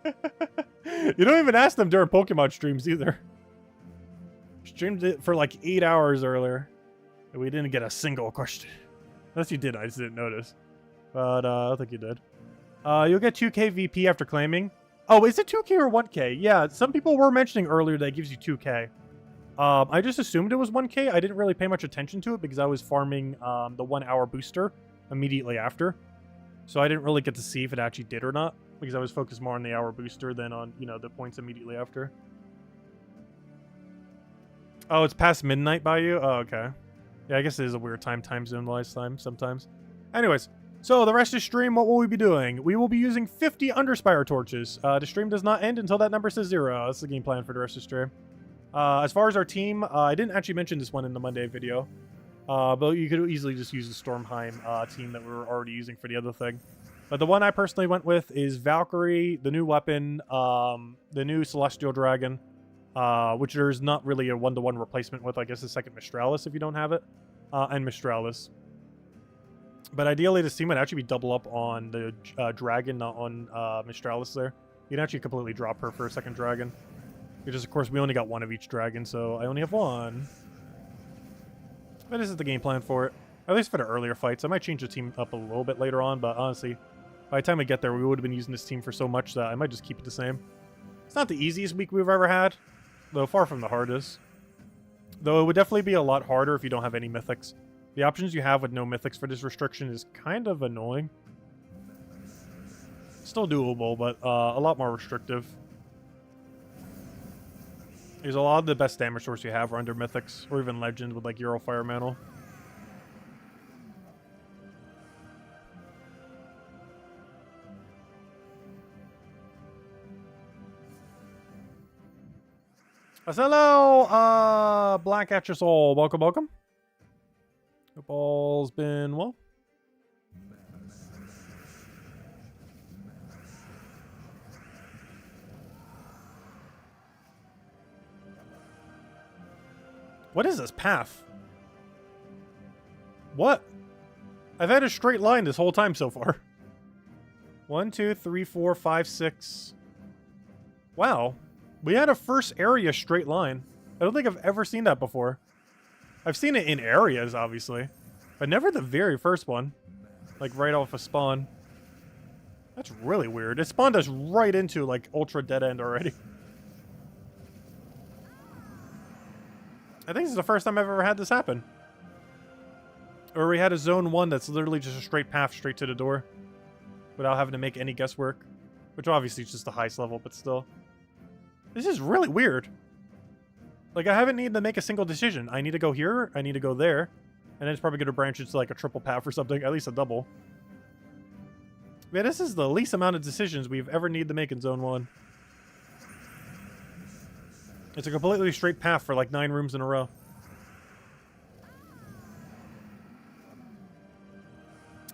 You don't even ask them during Pokemon streams either. Streamed it for like 8 hours earlier. And we didn't get a single question. Unless you did, I just didn't notice. But I think you did. You'll get 2k VP after claiming. Oh, is it 2k or 1k? Yeah, some people were mentioning earlier that it gives you 2k. I just assumed it was 1k. I didn't really pay much attention to it because I was farming the 1 hour booster immediately after. So I didn't really get to see if it actually did or not. Because I was focused more on the hour booster than on, the points immediately after. Oh, it's past midnight by you? Oh, okay. Yeah, I guess it is a weird time zone-wise sometimes. Anyways, so the rest of the stream, what will we be doing? We will be using 50 Underspire torches. The stream does not end until that number says 0. That's the game plan for the rest of the stream. As far as our team, I didn't actually mention this one in the Monday video. But you could easily just use the Stormheim team that we were already using for the other thing. But the one I personally went with is Valkyrie, the new weapon, the new Celestial Dragon, which there's not really a one-to-one replacement with. I guess the second Mistralis if you don't have it, and Mistralis. But ideally, this team would actually be double up on the Dragon, not on Mistralis there. You'd actually completely drop her for a second Dragon. Because, of course, we only got one of each Dragon, so I only have one. But this is the game plan for it. At least for the earlier fights. I might change the team up a little bit later on, but honestly, by the time I get there, we would have been using this team for so much that I might just keep it the same. It's not the easiest week we've ever had, though far from the hardest. Though it would definitely be a lot harder if you don't have any mythics. The options you have with no mythics for this restriction is kind of annoying. Still doable, but a lot more restrictive. There's a lot of the best damage source you have are under mythics, or even legends with like Euro Fire Mantle. Hello, Black at your soul. Welcome. Hope all's been well. What is this path? What? I've had a straight line this whole time so far. 1, 2, 3, 4, 5, 6. Wow. We had a first area straight line. I don't think I've ever seen that before. I've seen it in areas, obviously. But never the very first one. Like, right off a spawn. That's really weird. It spawned us right into, like, ultra dead end already. I think this is the first time I've ever had this happen. Or we had a zone 1 that's literally just a straight path straight to the door. Without having to make any guesswork. Which obviously is just the highest level, but still. This is really weird. Like, I haven't needed to make a single decision. I need to go here, I need to go there. And then it's probably going to branch into like a triple path or something, at least a double. Man, this is the least amount of decisions we've ever needed to make in Zone 1. It's a completely straight path for like 9 rooms in a row.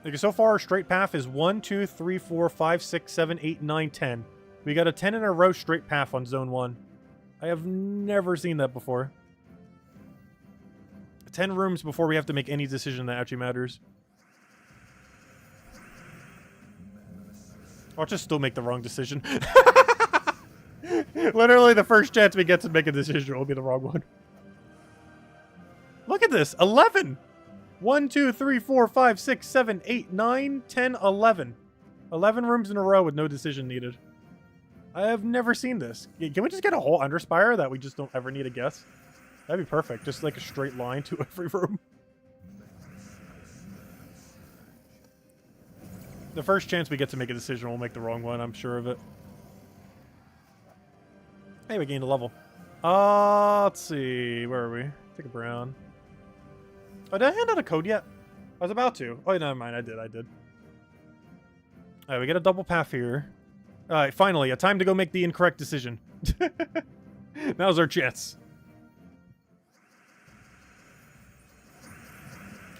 Like, so far, our straight path is 1, 2, 3, 4, 5, 6, 7, 8, 9, 10. We got a 10 in a row straight path on zone 1. I have never seen that before. 10 rooms before we have to make any decision that actually matters. I'll just still make the wrong decision. Literally, the first chance we get to make a decision will be the wrong one. Look at this. 11! 1, 2, 3, 4, 5, 6, 7, 8, 9, 10, 11. 11 rooms in a row with no decision needed. I have never seen this. Can we just get a whole Underspire that we just don't ever need a guess? That'd be perfect. Just like a straight line to every room. The first chance we get to make a decision, we'll make the wrong one. I'm sure of it. Hey, we gained a level. Let's see. Where are we? Take a brown. Oh, did I hand out a code yet? I was about to. Oh, never mind. I did. Alright, we get a double path here. Alright, finally. A time to go make the incorrect decision. Now's our chance.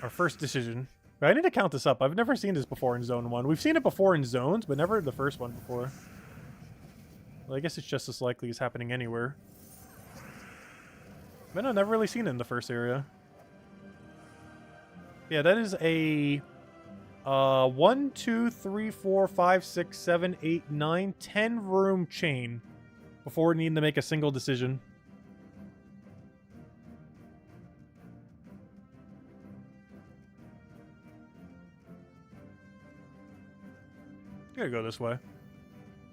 Our first decision. I need to count this up. I've never seen this before in Zone 1. We've seen it before in Zones, but never the first one before. Well, I guess it's just as likely as happening anywhere. But no, I've never really seen it in the first area. Yeah, that is a 1, 2, 3, 4, 5, 6, 7, 8, 9, 10 room chain before needing to make a single decision. Gotta go this way.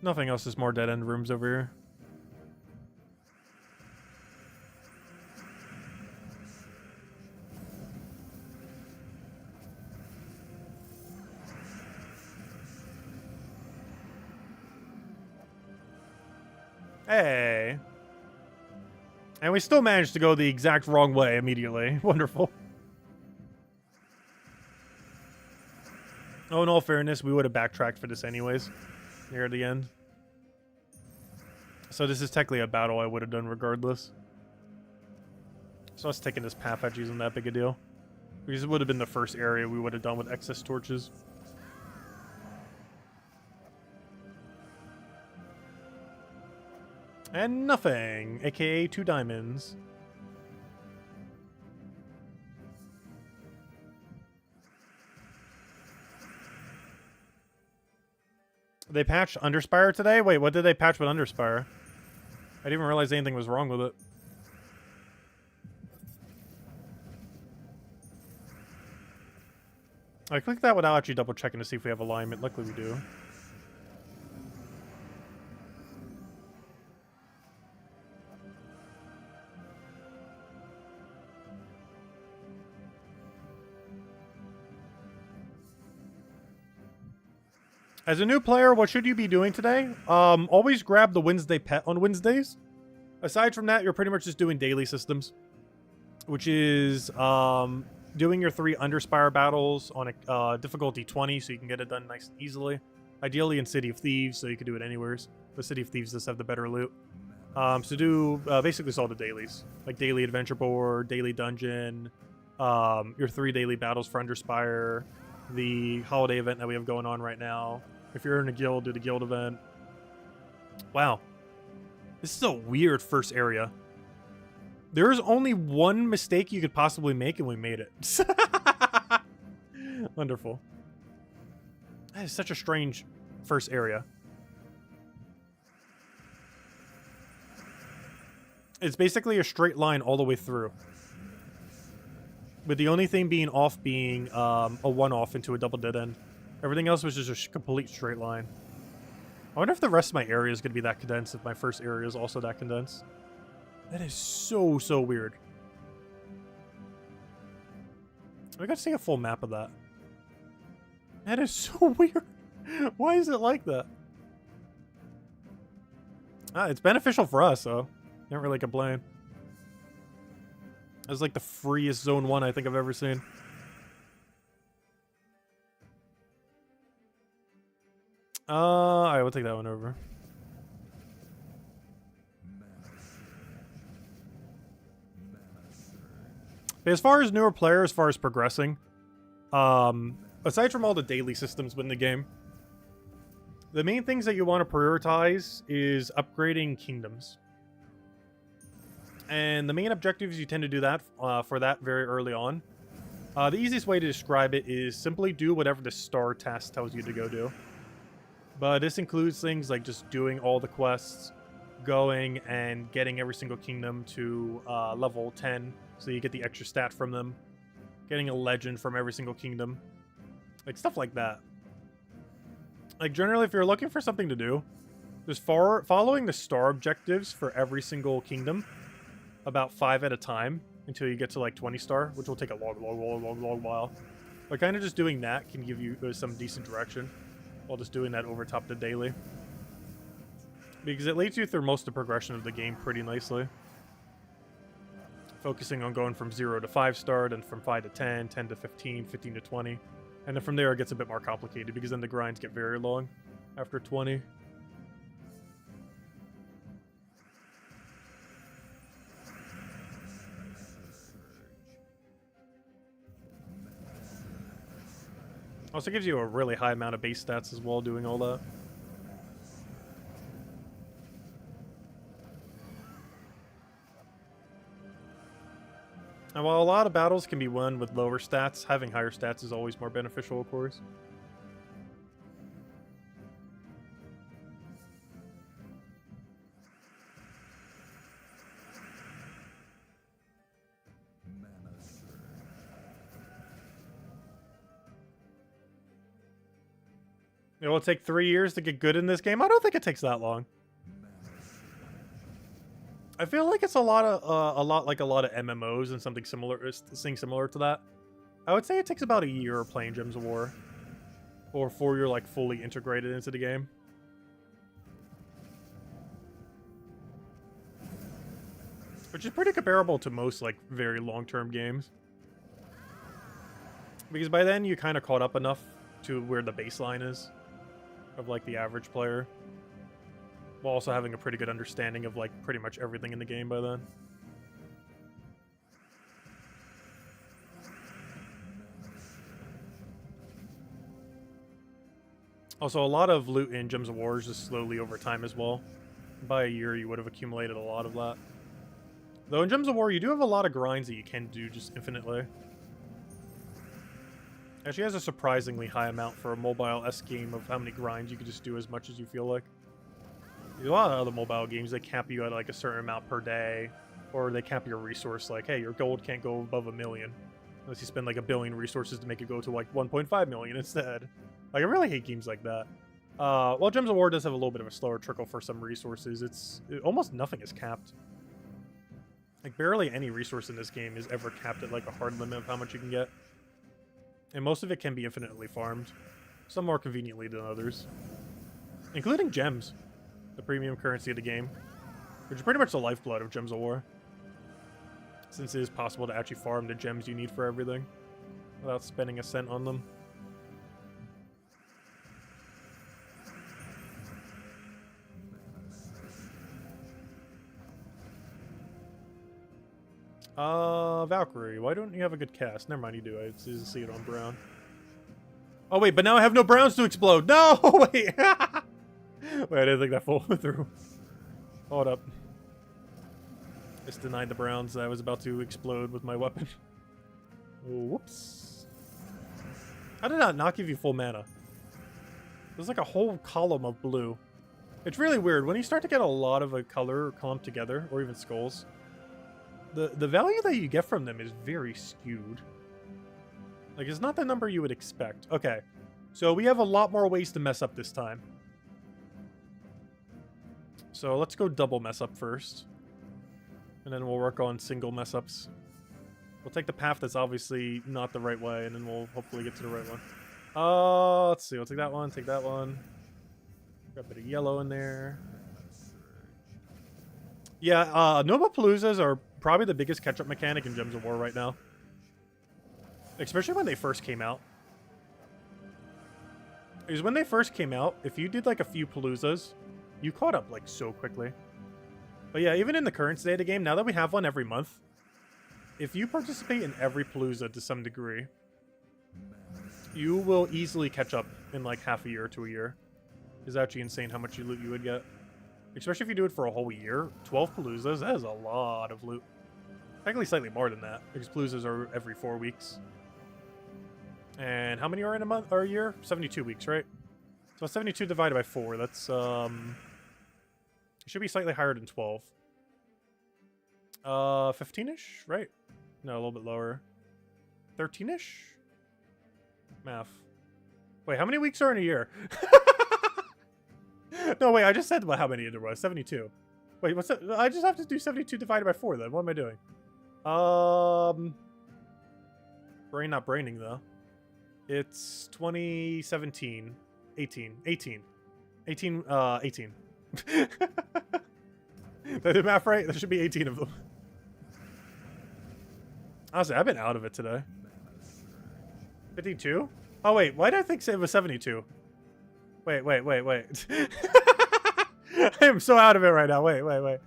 Nothing else is more dead end rooms over here. Hey. And we still managed to go the exact wrong way immediately. Wonderful. Oh, in all fairness, we would have backtracked for this anyways. Near the end. So this is technically a battle I would have done regardless. So us taking this path actually isn't that big a deal. Because it would have been the first area we would have done with excess torches. And nothing, aka 2 diamonds. They patched Underspire today? Wait, what did they patch with Underspire? I didn't even realize anything was wrong with it. I clicked that without actually double checking to see if we have alignment. Luckily we do. As a new player, what should you be doing today? Always grab the Wednesday pet on Wednesdays. Aside from that, you're pretty much just doing daily systems. Which is doing your 3 Underspire battles on a difficulty 20 so you can get it done nice and easily. Ideally in City of Thieves, so you can do it anywhere. But City of Thieves does have the better loot. So do basically all the dailies. Like daily adventure board, daily dungeon, your 3 daily battles for Underspire, the holiday event that we have going on right now. If you're in a guild, do the guild event. Wow. This is a weird first area. There is only one mistake you could possibly make, and we made it. Wonderful. That is such a strange first area. It's basically a straight line all the way through. With the only thing being off being a one-off into a double dead end. Everything else was just a complete straight line. I wonder if the rest of my area is going to be that condensed, if my first area is also that condensed. That is so weird. I got to see a full map of that. That is so weird. Why is it like that? It's beneficial for us, so can't really complain. It's like the freest Zone 1 I think I've ever seen. Alright, we'll take that one over. But as far as newer players, as far as progressing, aside from all the daily systems within the game, the main things that you want to prioritize is upgrading kingdoms. And the main objectives, you tend to do that for that very early on. The easiest way to describe it is simply do whatever the star task tells you to go do. But this includes things like just doing all the quests, going and getting every single kingdom to level 10, so you get the extra stat from them, getting a legend from every single kingdom, like stuff like that. Like generally, if you're looking for something to do, just following the star objectives for every single kingdom, about 5 at a time until you get to like 20 star, which will take a long while. But kind of just doing that can give you some decent direction, while just doing that over top the daily, because it leads you through most of the progression of the game pretty nicely. Focusing on going from 0 to 5 star, then from 5 to 10, 10 to 15, 15 to 20. And then from there it gets a bit more complicated, because then the grinds get very long after 20. Also gives you a really high amount of base stats as well doing all that. And while a lot of battles can be won with lower stats, having higher stats is always more beneficial, of course. It will take 3 years to get good in this game. I don't think it takes that long. I feel like it's a lot like a lot of MMOs and something similar to that. I would say it takes about a year playing Gems of War, or before you're like fully integrated into the game. Which is pretty comparable to most like very long-term games, because by then you kind of caught up enough to where the baseline is of like the average player, while also having a pretty good understanding of like pretty much everything in the game by then. Also, a lot of loot in Gems of War is just slowly over time as well. By a year, you would have accumulated a lot of that. Though in Gems of War, you do have a lot of grinds that you can do just infinitely. Actually has a surprisingly high amount for a mobile-esque game of how many grinds you can just do as much as you feel like. There's a lot of other mobile games that cap you at like a certain amount per day, or they cap your resource like, hey, your gold can't go above 1 million unless you spend like 1 billion resources to make it go to like 1.5 million instead. Like, I really hate games like that. While Gems of War does have a little bit of a slower trickle for some resources, almost nothing is capped. Like, barely any resource in this game is ever capped at like a hard limit of how much you can get. And most of it can be infinitely farmed, some more conveniently than others. Including gems, the premium currency of the game, which is pretty much the lifeblood of Gems of War, since it is possible to actually farm the gems you need for everything without spending a cent on them. Valkyrie, why don't you have a good cast? Never mind, you do. I see it on Brown. Oh, wait, but now I have no Browns to explode. No, wait. Wait, I didn't think that followed through. Hold up. Just denied the Browns that I was about to explode with my weapon. Whoops. How did that not give you full mana? There's like a whole column of blue. It's really weird. When you start to get a lot of a color clumped together, or even skulls, the value that you get from them is very skewed. Like, it's not the number you would expect. Okay, so we have a lot more ways to mess up this time. So let's go double mess up first, and then we'll work on single mess ups. We'll take the path that's obviously not the right way, and then we'll hopefully get to the right one. Let's see. We'll take that one, take that one. Got a bit of yellow in there. Yeah, Nobapaloozas are probably the biggest catch-up mechanic in Gems of War right now. Especially when they first came out. Because when they first came out, if you did like a few Paloozas, you caught up like so quickly. But yeah, even in the current state of the game, now that we have one every month, if you participate in every Palooza to some degree, you will easily catch up in like half a year to a year. It's actually insane how much loot you would get. Especially if you do it for a whole year. 12 Paloozas, that is a lot of loot. Technically slightly more than that, because Paloozas are every 4 weeks. And how many are in a month or a year? 72 weeks, right? So 72 divided by 4, that's it should be slightly higher than 12. 15-ish, right? No, a little bit lower. 13-ish? Math. Wait, how many weeks are in a year? No, wait, I just said how many there was. 72. Wait, what's that? I just have to do 72 divided by 4 then. What am I doing? Brain not braining though. It's 2017. 18. 18. 18, 18. Did I do math right? There should be 18 of them. Honestly, I've been out of it today. 52? Oh, wait. Why did I think it was 72? Wait. I am so out of it right now. Wait.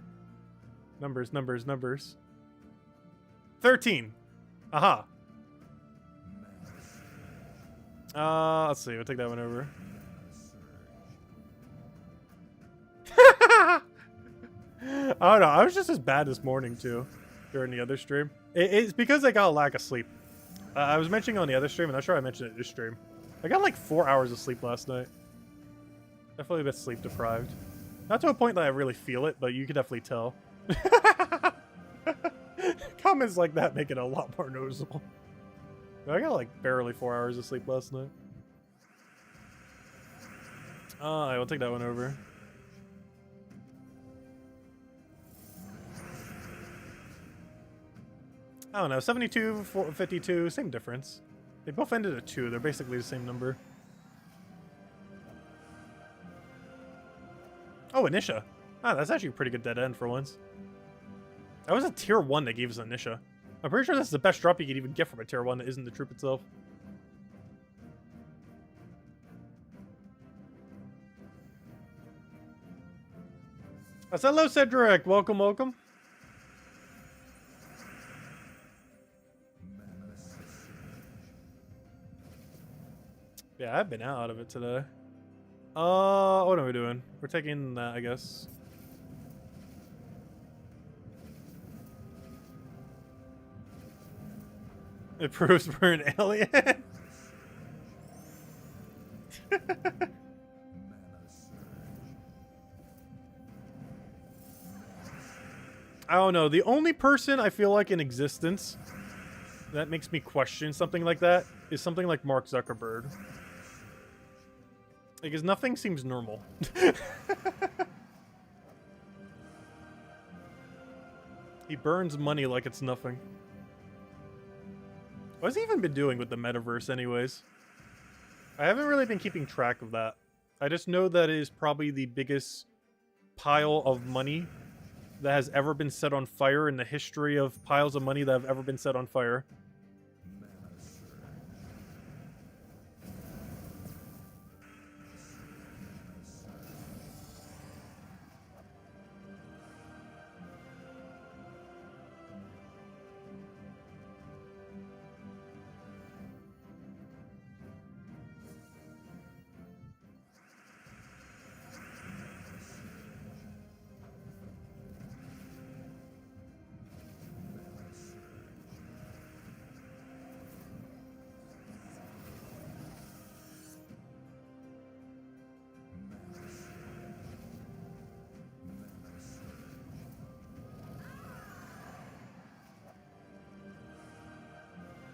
Numbers. 13. Aha. Let's see. We'll take that one over. I don't know. I was just as bad this morning, too, during the other stream. It's because I got a lack of sleep. I was mentioning on the other stream, and I'm sure I mentioned it this stream. I got like 4 hours of sleep last night. Definitely a bit sleep deprived. Not to a point that I really feel it, but you can definitely tell. Comments like that make it a lot more noticeable. I got like barely 4 hours of sleep last night. I will take that one over. I don't know, 72, 52, same difference. They both ended at 2. They're basically the same number. Oh, Anisha. Ah, that's actually a pretty good dead end for once. That was a tier 1 that gave us Anisha. I'm pretty sure that's the best drop you could even get from a tier 1 that isn't the troop itself. Hello, Cedric. Welcome. Yeah, I've been out of it today. What are we doing? We're taking that, I guess. It proves we're an alien. I don't know. The only person I feel like in existence that makes me question something like that is something like Mark Zuckerberg. Because nothing seems normal. He burns money like it's nothing. What's he even been doing with the metaverse anyways? I haven't really been keeping track of that. I just know that it is probably the biggest pile of money that has ever been set on fire in the history of piles of money that have ever been set on fire.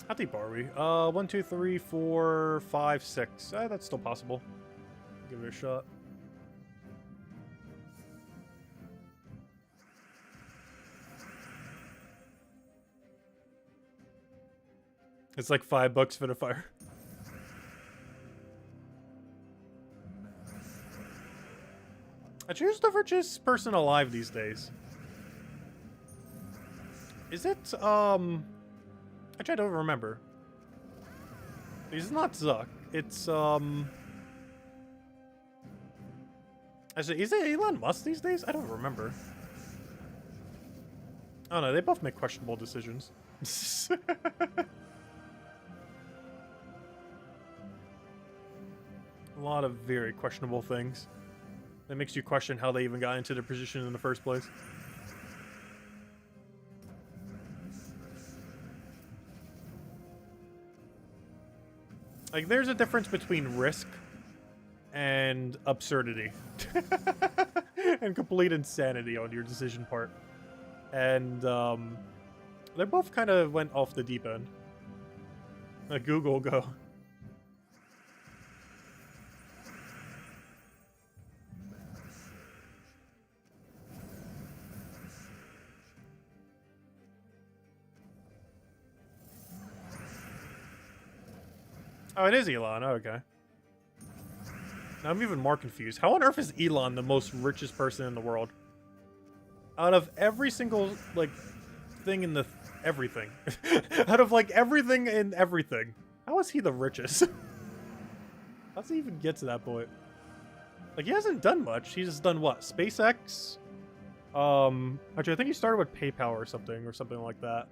How deep are we? 1, 2, 3, 4, 5, 6. That's still possible. Give it a shot. It's like $5 for the fire. Who's the richest person alive these days? Is it, actually, I don't remember. It's not Zuck. It's, actually, is it Elon Musk these days? I don't remember. I don't know, they both make questionable decisions. A lot of very questionable things. That makes you question how they even got into their position in the first place. Like, there's a difference between risk and absurdity. And complete insanity on your decision part. And, they both kind of went off the deep end. Like, Google go. Oh, it is Elon. Oh, okay. Now I'm even more confused. How on earth is Elon the most richest person in the world? Out of every single, like, thing in the... everything. Out of, like, everything in everything. How is he the richest? How does he even get to that point? Like, he hasn't done much. He's just done what? SpaceX? Actually, I think he started with PayPal or something like that.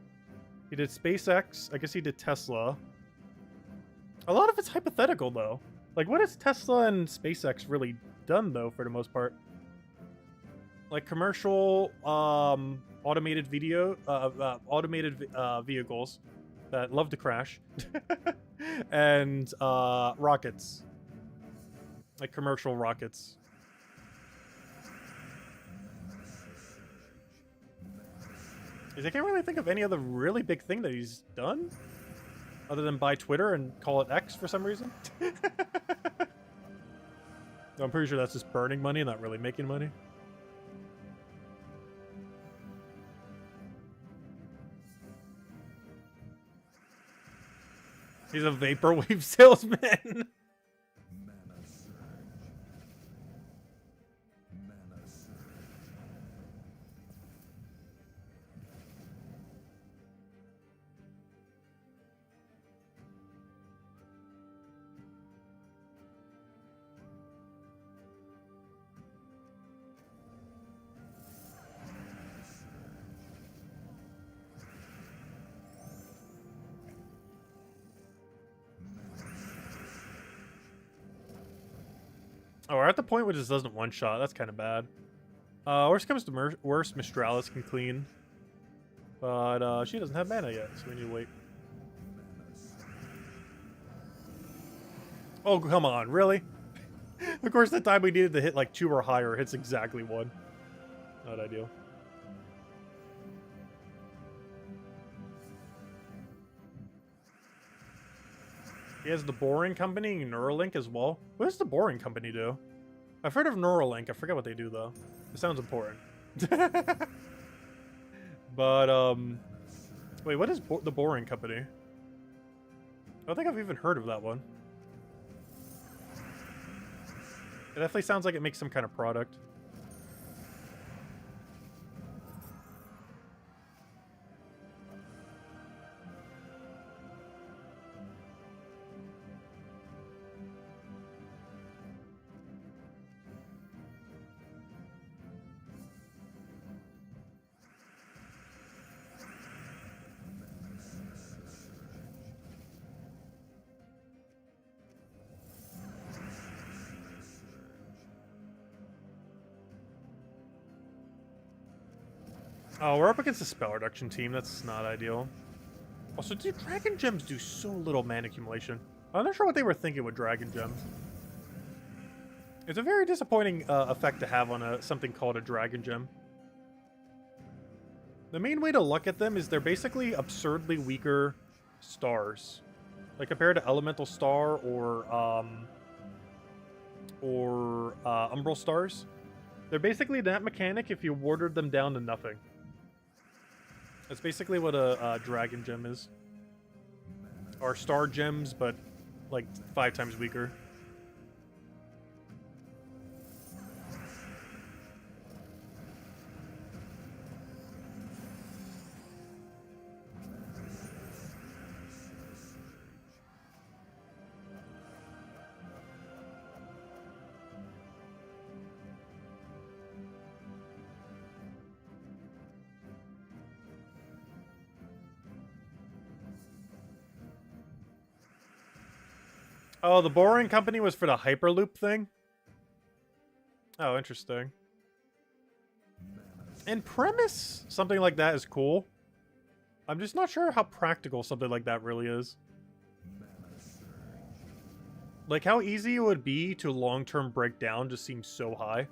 He did SpaceX. I guess he did Tesla. A lot of it's hypothetical, though. Like, what has Tesla and SpaceX really done, though, for the most part? Like, commercial, automated vehicles that love to crash. And, rockets. Like, commercial rockets. I can't really think of any other really big thing that he's done. Other than buy Twitter and call it X for some reason. I'm pretty sure that's just burning money, not really making money. He's a vaporwave salesman. Oh, we're at the point where this doesn't one-shot. That's kind of bad. Worst comes to worst, Mistralis can clean. But she doesn't have mana yet, so we need to wait. Oh, come on. Really? Of course, the time we needed to hit like 2 or higher hits exactly 1. Not ideal. He has the Boring Company and Neuralink as well. What does the Boring Company do? I've heard of Neuralink. I forget what they do, though. It sounds important. But, wait, what is the Boring Company? I don't think I've even heard of that one. It definitely sounds like it makes some kind of product. Oh, we're up against a spell reduction team. That's not ideal. Also, dude, Dragon Gems do so little mana accumulation. I'm not sure what they were thinking with Dragon Gems. It's a very disappointing effect to have on something called a Dragon Gem. The main way to look at them is they're basically absurdly weaker stars. Like, compared to Elemental Star or Umbral Stars. They're basically that mechanic if you watered them down to nothing. That's basically what a Dragon Gem is. Or Star Gems, but like 5 times weaker. Oh, the Boring Company was for the Hyperloop thing? Oh, interesting. In premise, something like that is cool. I'm just not sure how practical something like that really is. Like, how easy it would be to long-term break down just seems so high.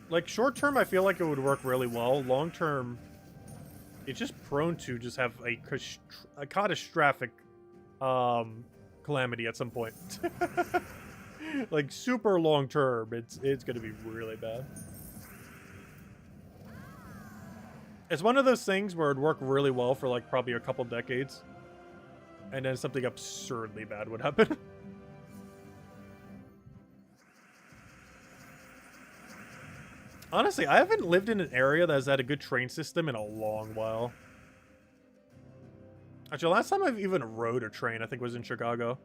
Like, short-term, I feel like it would work really well. Long-term, it's just prone to just have a catastrophic calamity at some point. Like, super long-term, it's gonna be really bad. It's one of those things where it'd work really well for, like, probably a couple decades. And then something absurdly bad would happen. Honestly, I haven't lived in an area that has had a good train system in a long while. Actually, last time I've even rode a train, I think, was in Chicago.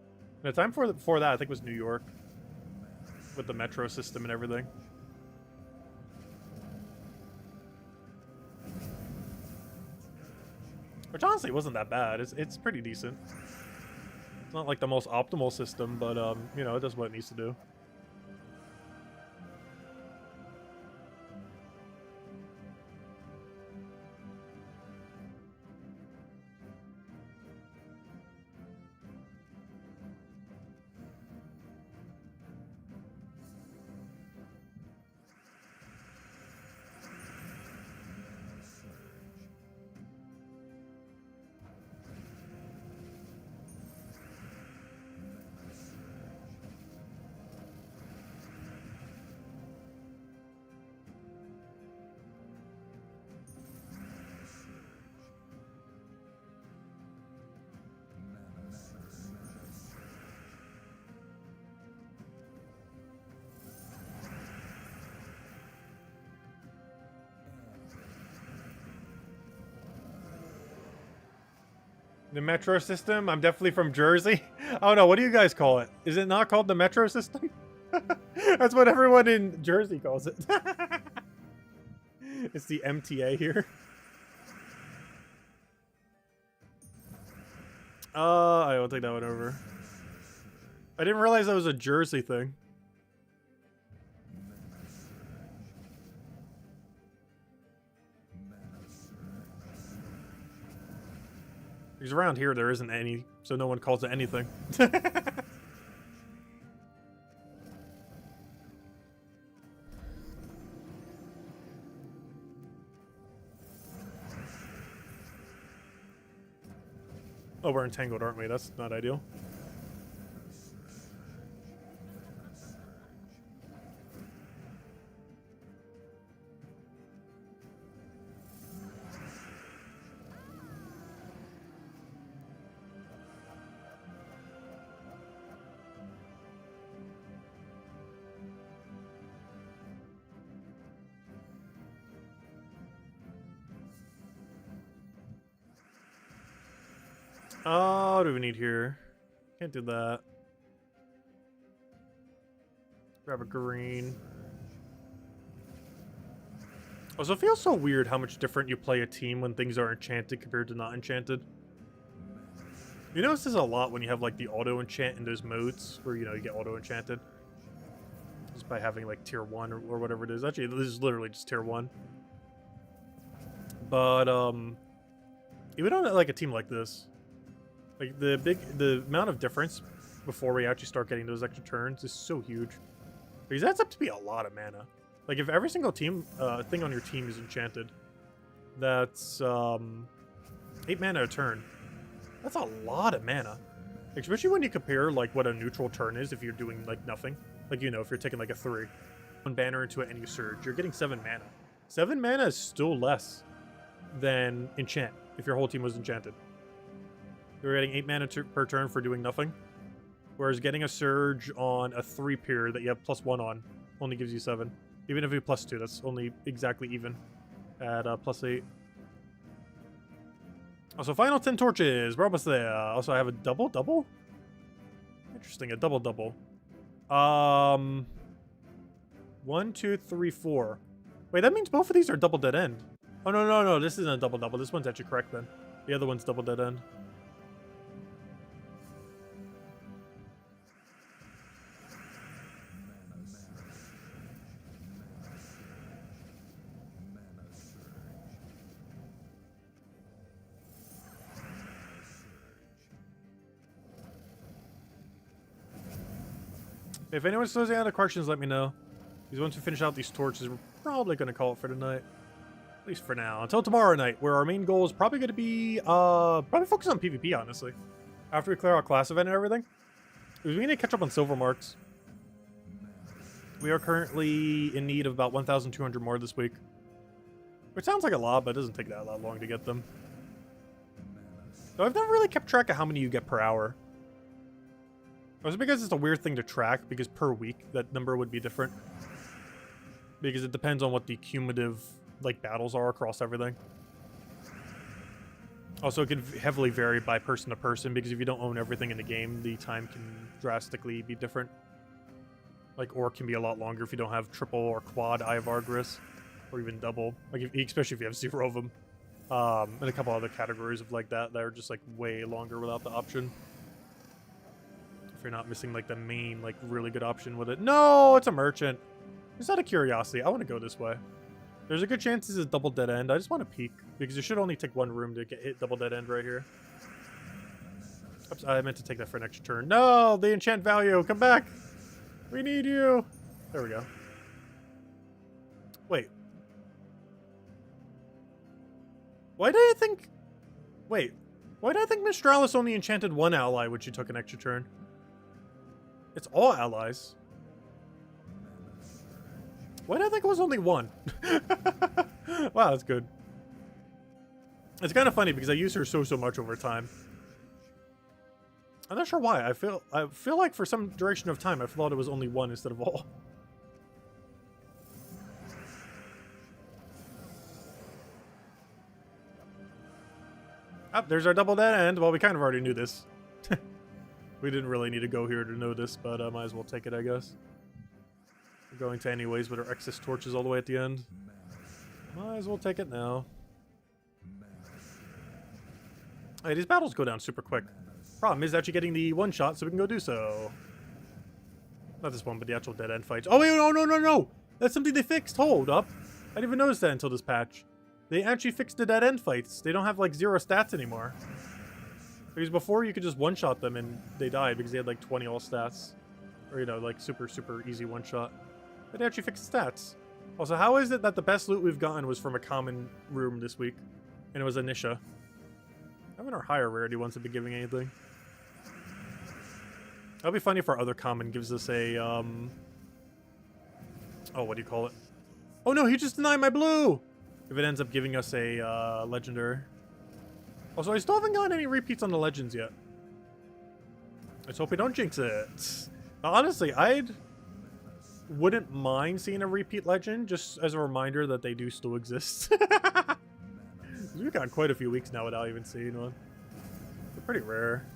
And the time before that, I think, was New York. With the metro system and everything. Which honestly wasn't that bad. It's pretty decent. It's not like the most optimal system, but you know, it does what it needs to do. The metro system? I'm definitely from Jersey. Oh no, what do you guys call it? Is it not called the metro system? That's what everyone in Jersey calls it. It's the MTA here. I will take that one over. I didn't realize that was a Jersey thing. Because around here there isn't any, so no one calls it anything. Oh, we're entangled, aren't we? That's not ideal. Oh, what do we need here? Can't do that. Grab a green. Also, it feels so weird how much different you play a team when things are enchanted compared to not enchanted. You notice this a lot when you have, like, the auto-enchant in those modes, where, you know, you get auto-enchanted. Just by having, like, tier 1 or whatever it is. Actually, this is literally just tier 1. But, even on, like, a team like this, like, the amount of difference before we actually start getting those extra turns is so huge. Because that adds up to be a lot of mana. Like, if every single team, thing on your team is enchanted, that's, 8 mana a turn. That's a lot of mana. Especially when you compare, like, what a neutral turn is if you're doing, like, nothing. Like, you know, if you're taking, like, a 3. One banner into it and you surge, you're getting 7 mana. 7 mana is still less than enchant, if your whole team was enchanted. You're getting 8 mana per turn for doing nothing. Whereas getting a surge on a 3-peer that you have +1 on only gives you 7. Even if you +2, that's only exactly even at +8. Also, final 10 torches. We're almost there. Also, I have a double? Interesting, a double. 1, 2, 3, 4. Wait, that means both of these are double dead end. Oh, no. This isn't a double. This one's actually correct then. The other one's double dead end. If anyone still has any other questions, let me know. Because once we finish out these torches, we're probably going to call it for tonight. At least for now. Until tomorrow night, where our main goal is probably going to be, probably focus on PvP, honestly. After we clear our class event and everything. Because we need to catch up on silver marks. We are currently in need of about 1,200 more this week. Which sounds like a lot, but it doesn't take that long to get them. So I've never really kept track of how many you get per hour. Also because it's a weird thing to track, because per week that number would be different. Because it depends on what the cumulative, like, battles are across everything. Also, it can heavily vary by person to person, because if you don't own everything in the game, the time can drastically be different. Like, or it can be a lot longer if you don't have triple or quad Eye of Argris, or even double. Like, especially if you have 0 of them. And a couple other categories of like that are just like way longer without the option. If you're not missing like the main, like, really good option with it. No, it's a merchant. Just out of curiosity, I want to go this way. There's a good chance this is a double dead end. I just want to peek, because it should only take 1 room to hit double dead end right here. Oops, I meant to take that for an extra turn. No, the enchant value, come back. We need you. There we go. Wait. Why did I think... Wait. Why did I think Mistralis only enchanted 1 ally when she took an extra turn? It's all allies. Why did I think it was only 1? Wow, that's good. It's kind of funny because I use her so much over time. I'm not sure why. I feel like for some duration of time I thought it was only 1 instead of all. Oh, there's our double dead end. Well, we kind of already knew this. We didn't really need to go here to know this, but might as well take it, I guess. We're going to anyways with our excess torches all the way at the end. Might as well take it now. Hey, these battles go down super quick. Problem is actually getting the 1-shot so we can go do so. Not this one, but the actual dead end fights. Oh, wait, no! That's something they fixed. Hold up. I didn't even notice that until this patch. They actually fixed the dead end fights. They don't have like 0 stats anymore. Because before you could just 1-shot them and they died because they had like 20 all stats. Or, you know, like super easy 1-shot. But they actually fixed the stats. Also, how is it that the best loot we've gotten was from a common room this week? And it was Anisha. I mean, our higher rarity ones have been giving anything. That'll be funny if our other common gives us a, oh, what do you call it? Oh no, he just denied my blue! If it ends up giving us a, legendary. Also, I still haven't gotten any repeats on the legends yet. Let's hope we don't jinx it. Honestly, wouldn't mind seeing a repeat legend, just as a reminder that they do still exist. We've got quite a few weeks now without even seeing one. They're pretty rare.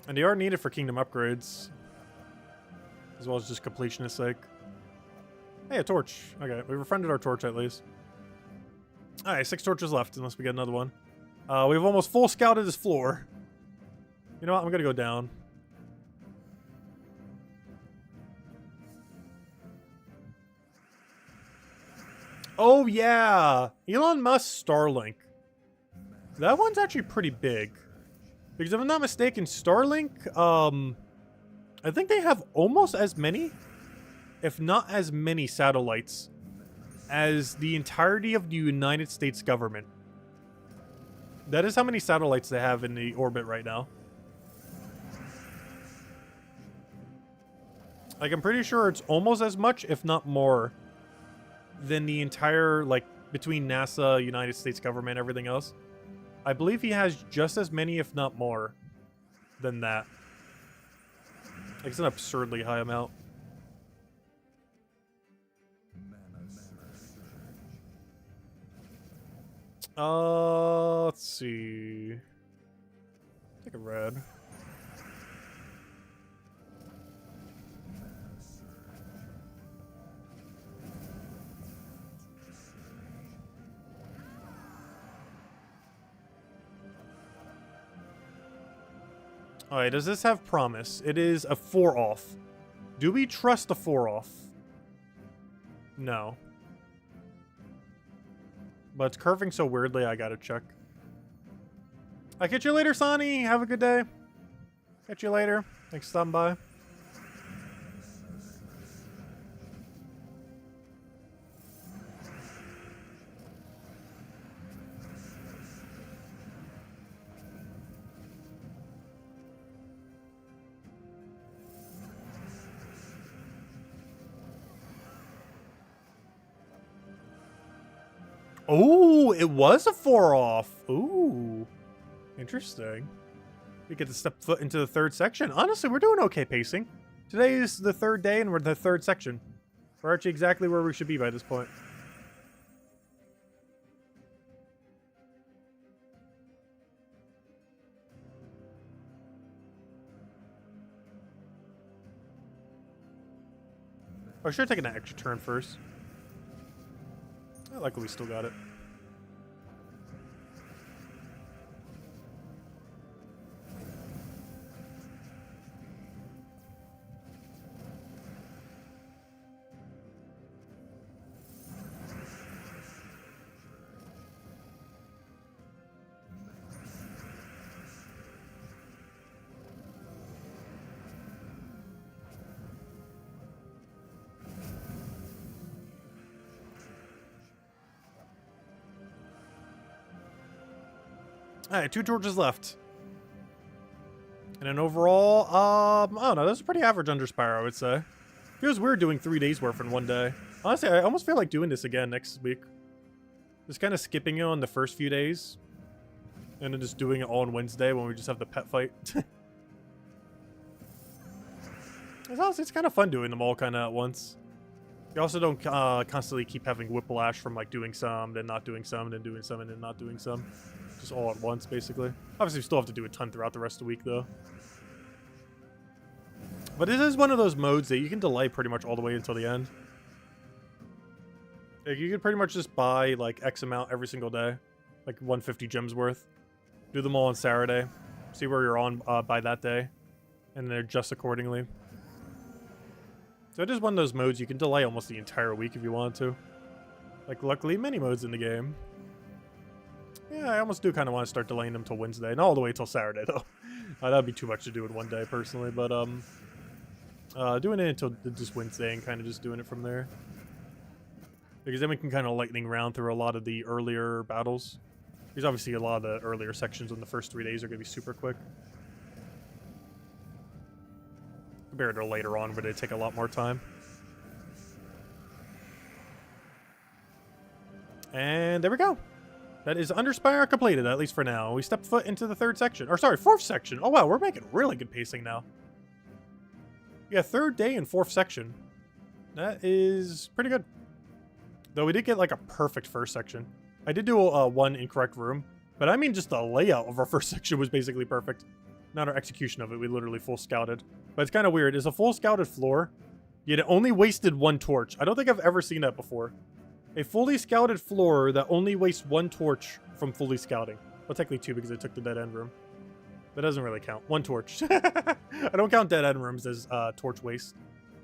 And they are needed for kingdom upgrades. As well as just completionist sake. Hey, a torch. Okay, we refunded our torch at least. Alright, 6 torches left, unless we get another one. We've almost full scouted this floor. You know what? I'm gonna go down. Oh, yeah! Elon Musk Starlink. That one's actually pretty big. Because if I'm not mistaken, Starlink, I think they have almost as many, if not as many satellites as the entirety of the United States government. That is how many satellites they have in the orbit right now. Like, I'm pretty sure it's almost as much, if not more, than the entire, like, between NASA, United States government, everything else. I believe he has just as many, if not more, than that. Like, it's an absurdly high amount. Let's see. Take a red. Alright, does this have promise? It is a 4-off. Do we trust a 4-off? No. But it's curving so weirdly, I gotta check. I'll catch you later, Sonny. Have a good day. Catch you later. Thanks for stopping by. Oh, it was a 4-off. Ooh, interesting. We get to step foot into the third section. Honestly, we're doing okay pacing. Today is the third day, and we're in the third section. We're actually exactly where we should be by this point. I should have taken an extra turn first. I like we still got it. Alright, 2 torches left. And an overall, I don't know, that's a pretty average Underspire, I would say. Feels weird doing 3 days worth in one day. Honestly, I almost feel like doing this again next week. Just kind of skipping it on the first few days. And then just doing it all on Wednesday when we just have the pet fight. Honestly, it's kind of fun doing them all kind of at once. You also don't constantly keep having whiplash from like doing some, then not doing some, then doing some, and then not doing some. Just all at once, basically. Obviously, we still have to do a ton throughout the rest of the week, though. But it is one of those modes that you can delay pretty much all the way until the end. Like, you can pretty much just buy, like, X amount every single day. Like, 150 gems worth. Do them all on Saturday. See where you're on by that day. And then adjust accordingly. So it is one of those modes you can delay almost the entire week if you want to. Like, luckily, many modes in the game. Yeah, I almost do kind of want to start delaying them till Wednesday. Not all the way till Saturday, though. That would be too much to do in one day, personally. But, doing it until just Wednesday and kind of just doing it from there. Because then we can kind of lightning round through a lot of the earlier battles. Because obviously a lot of the earlier sections in the first 3 days are going to be super quick. Compared to later on where they take a lot more time. And there we go. That is Underspire completed, at least for now. We step foot into the third section. Or sorry, fourth section. Oh wow, we're making really good pacing now. Yeah, third day and fourth section. That is pretty good. Though we did get like a perfect first section. I did do one incorrect room. But I mean just the layout of our first section was basically perfect. Not our execution of it, we literally full scouted. But it's kind of weird. It's a full scouted floor, yet it only wasted 1 torch. I don't think I've ever seen that before. A fully scouted floor that only wastes 1 torch from fully scouting. Well, technically 2 because I took the dead end room. That doesn't really count. 1 torch. I don't count dead end rooms as torch waste.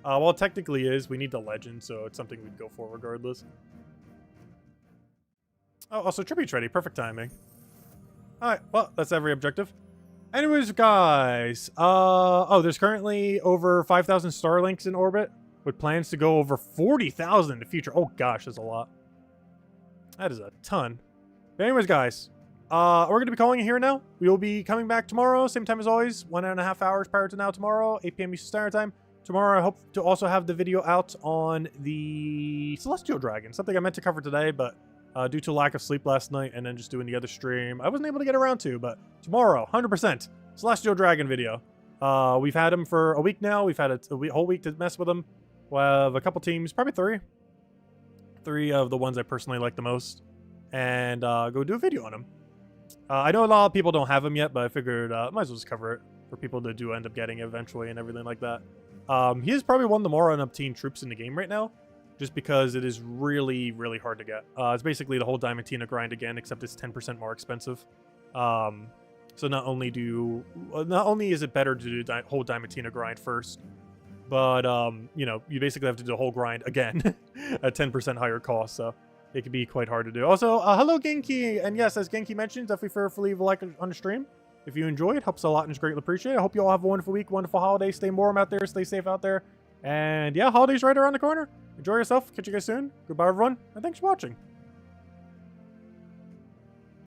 Well, it technically is. We need the legend, so it's something we'd go for regardless. Oh, also tribute's ready. Perfect timing. Alright, well, that's every objective. Anyways, guys. Oh, there's currently over 5,000 Starlinks in orbit. With plans to go over 40,000 in the future. Oh gosh, that's a lot. That is a ton. But anyways, guys, we're going to be calling it here now. We will be coming back tomorrow, same time as always, 1.5 hours prior to now tomorrow, 8 p.m. Eastern Standard Time. Tomorrow, I hope to also have the video out on the Celestial Dragon, something I meant to cover today, but due to lack of sleep last night and then just doing the other stream, I wasn't able to get around to. But tomorrow, 100%, Celestial Dragon video. We've had him for a week now. We've had a whole week to mess with him. We'll have a couple teams, probably 3. 3 of the ones I personally like the most. And go do a video on him. I know a lot of people don't have him yet, but I figured I might as well just cover it for people to do end up getting it eventually and everything like that. He is probably one of the more unobtained troops in the game right now, just because it is really, really hard to get. It's basically the whole Diamantina grind again, except it's 10% more expensive. So not only is it better to do the whole Diamantina grind first, but, you know, you basically have to do the whole grind again at 10% higher cost, so it can be quite hard to do. Also, hello, Genki! And yes, as Genki mentioned, definitely feel free to leave a like on the stream. if you enjoy it. Helps a lot and is greatly appreciated. I hope you all have a wonderful week, wonderful holiday. Stay warm out there. Stay safe out there. And yeah, holidays right around the corner. Enjoy yourself. Catch you guys soon. Goodbye, everyone. And thanks for watching.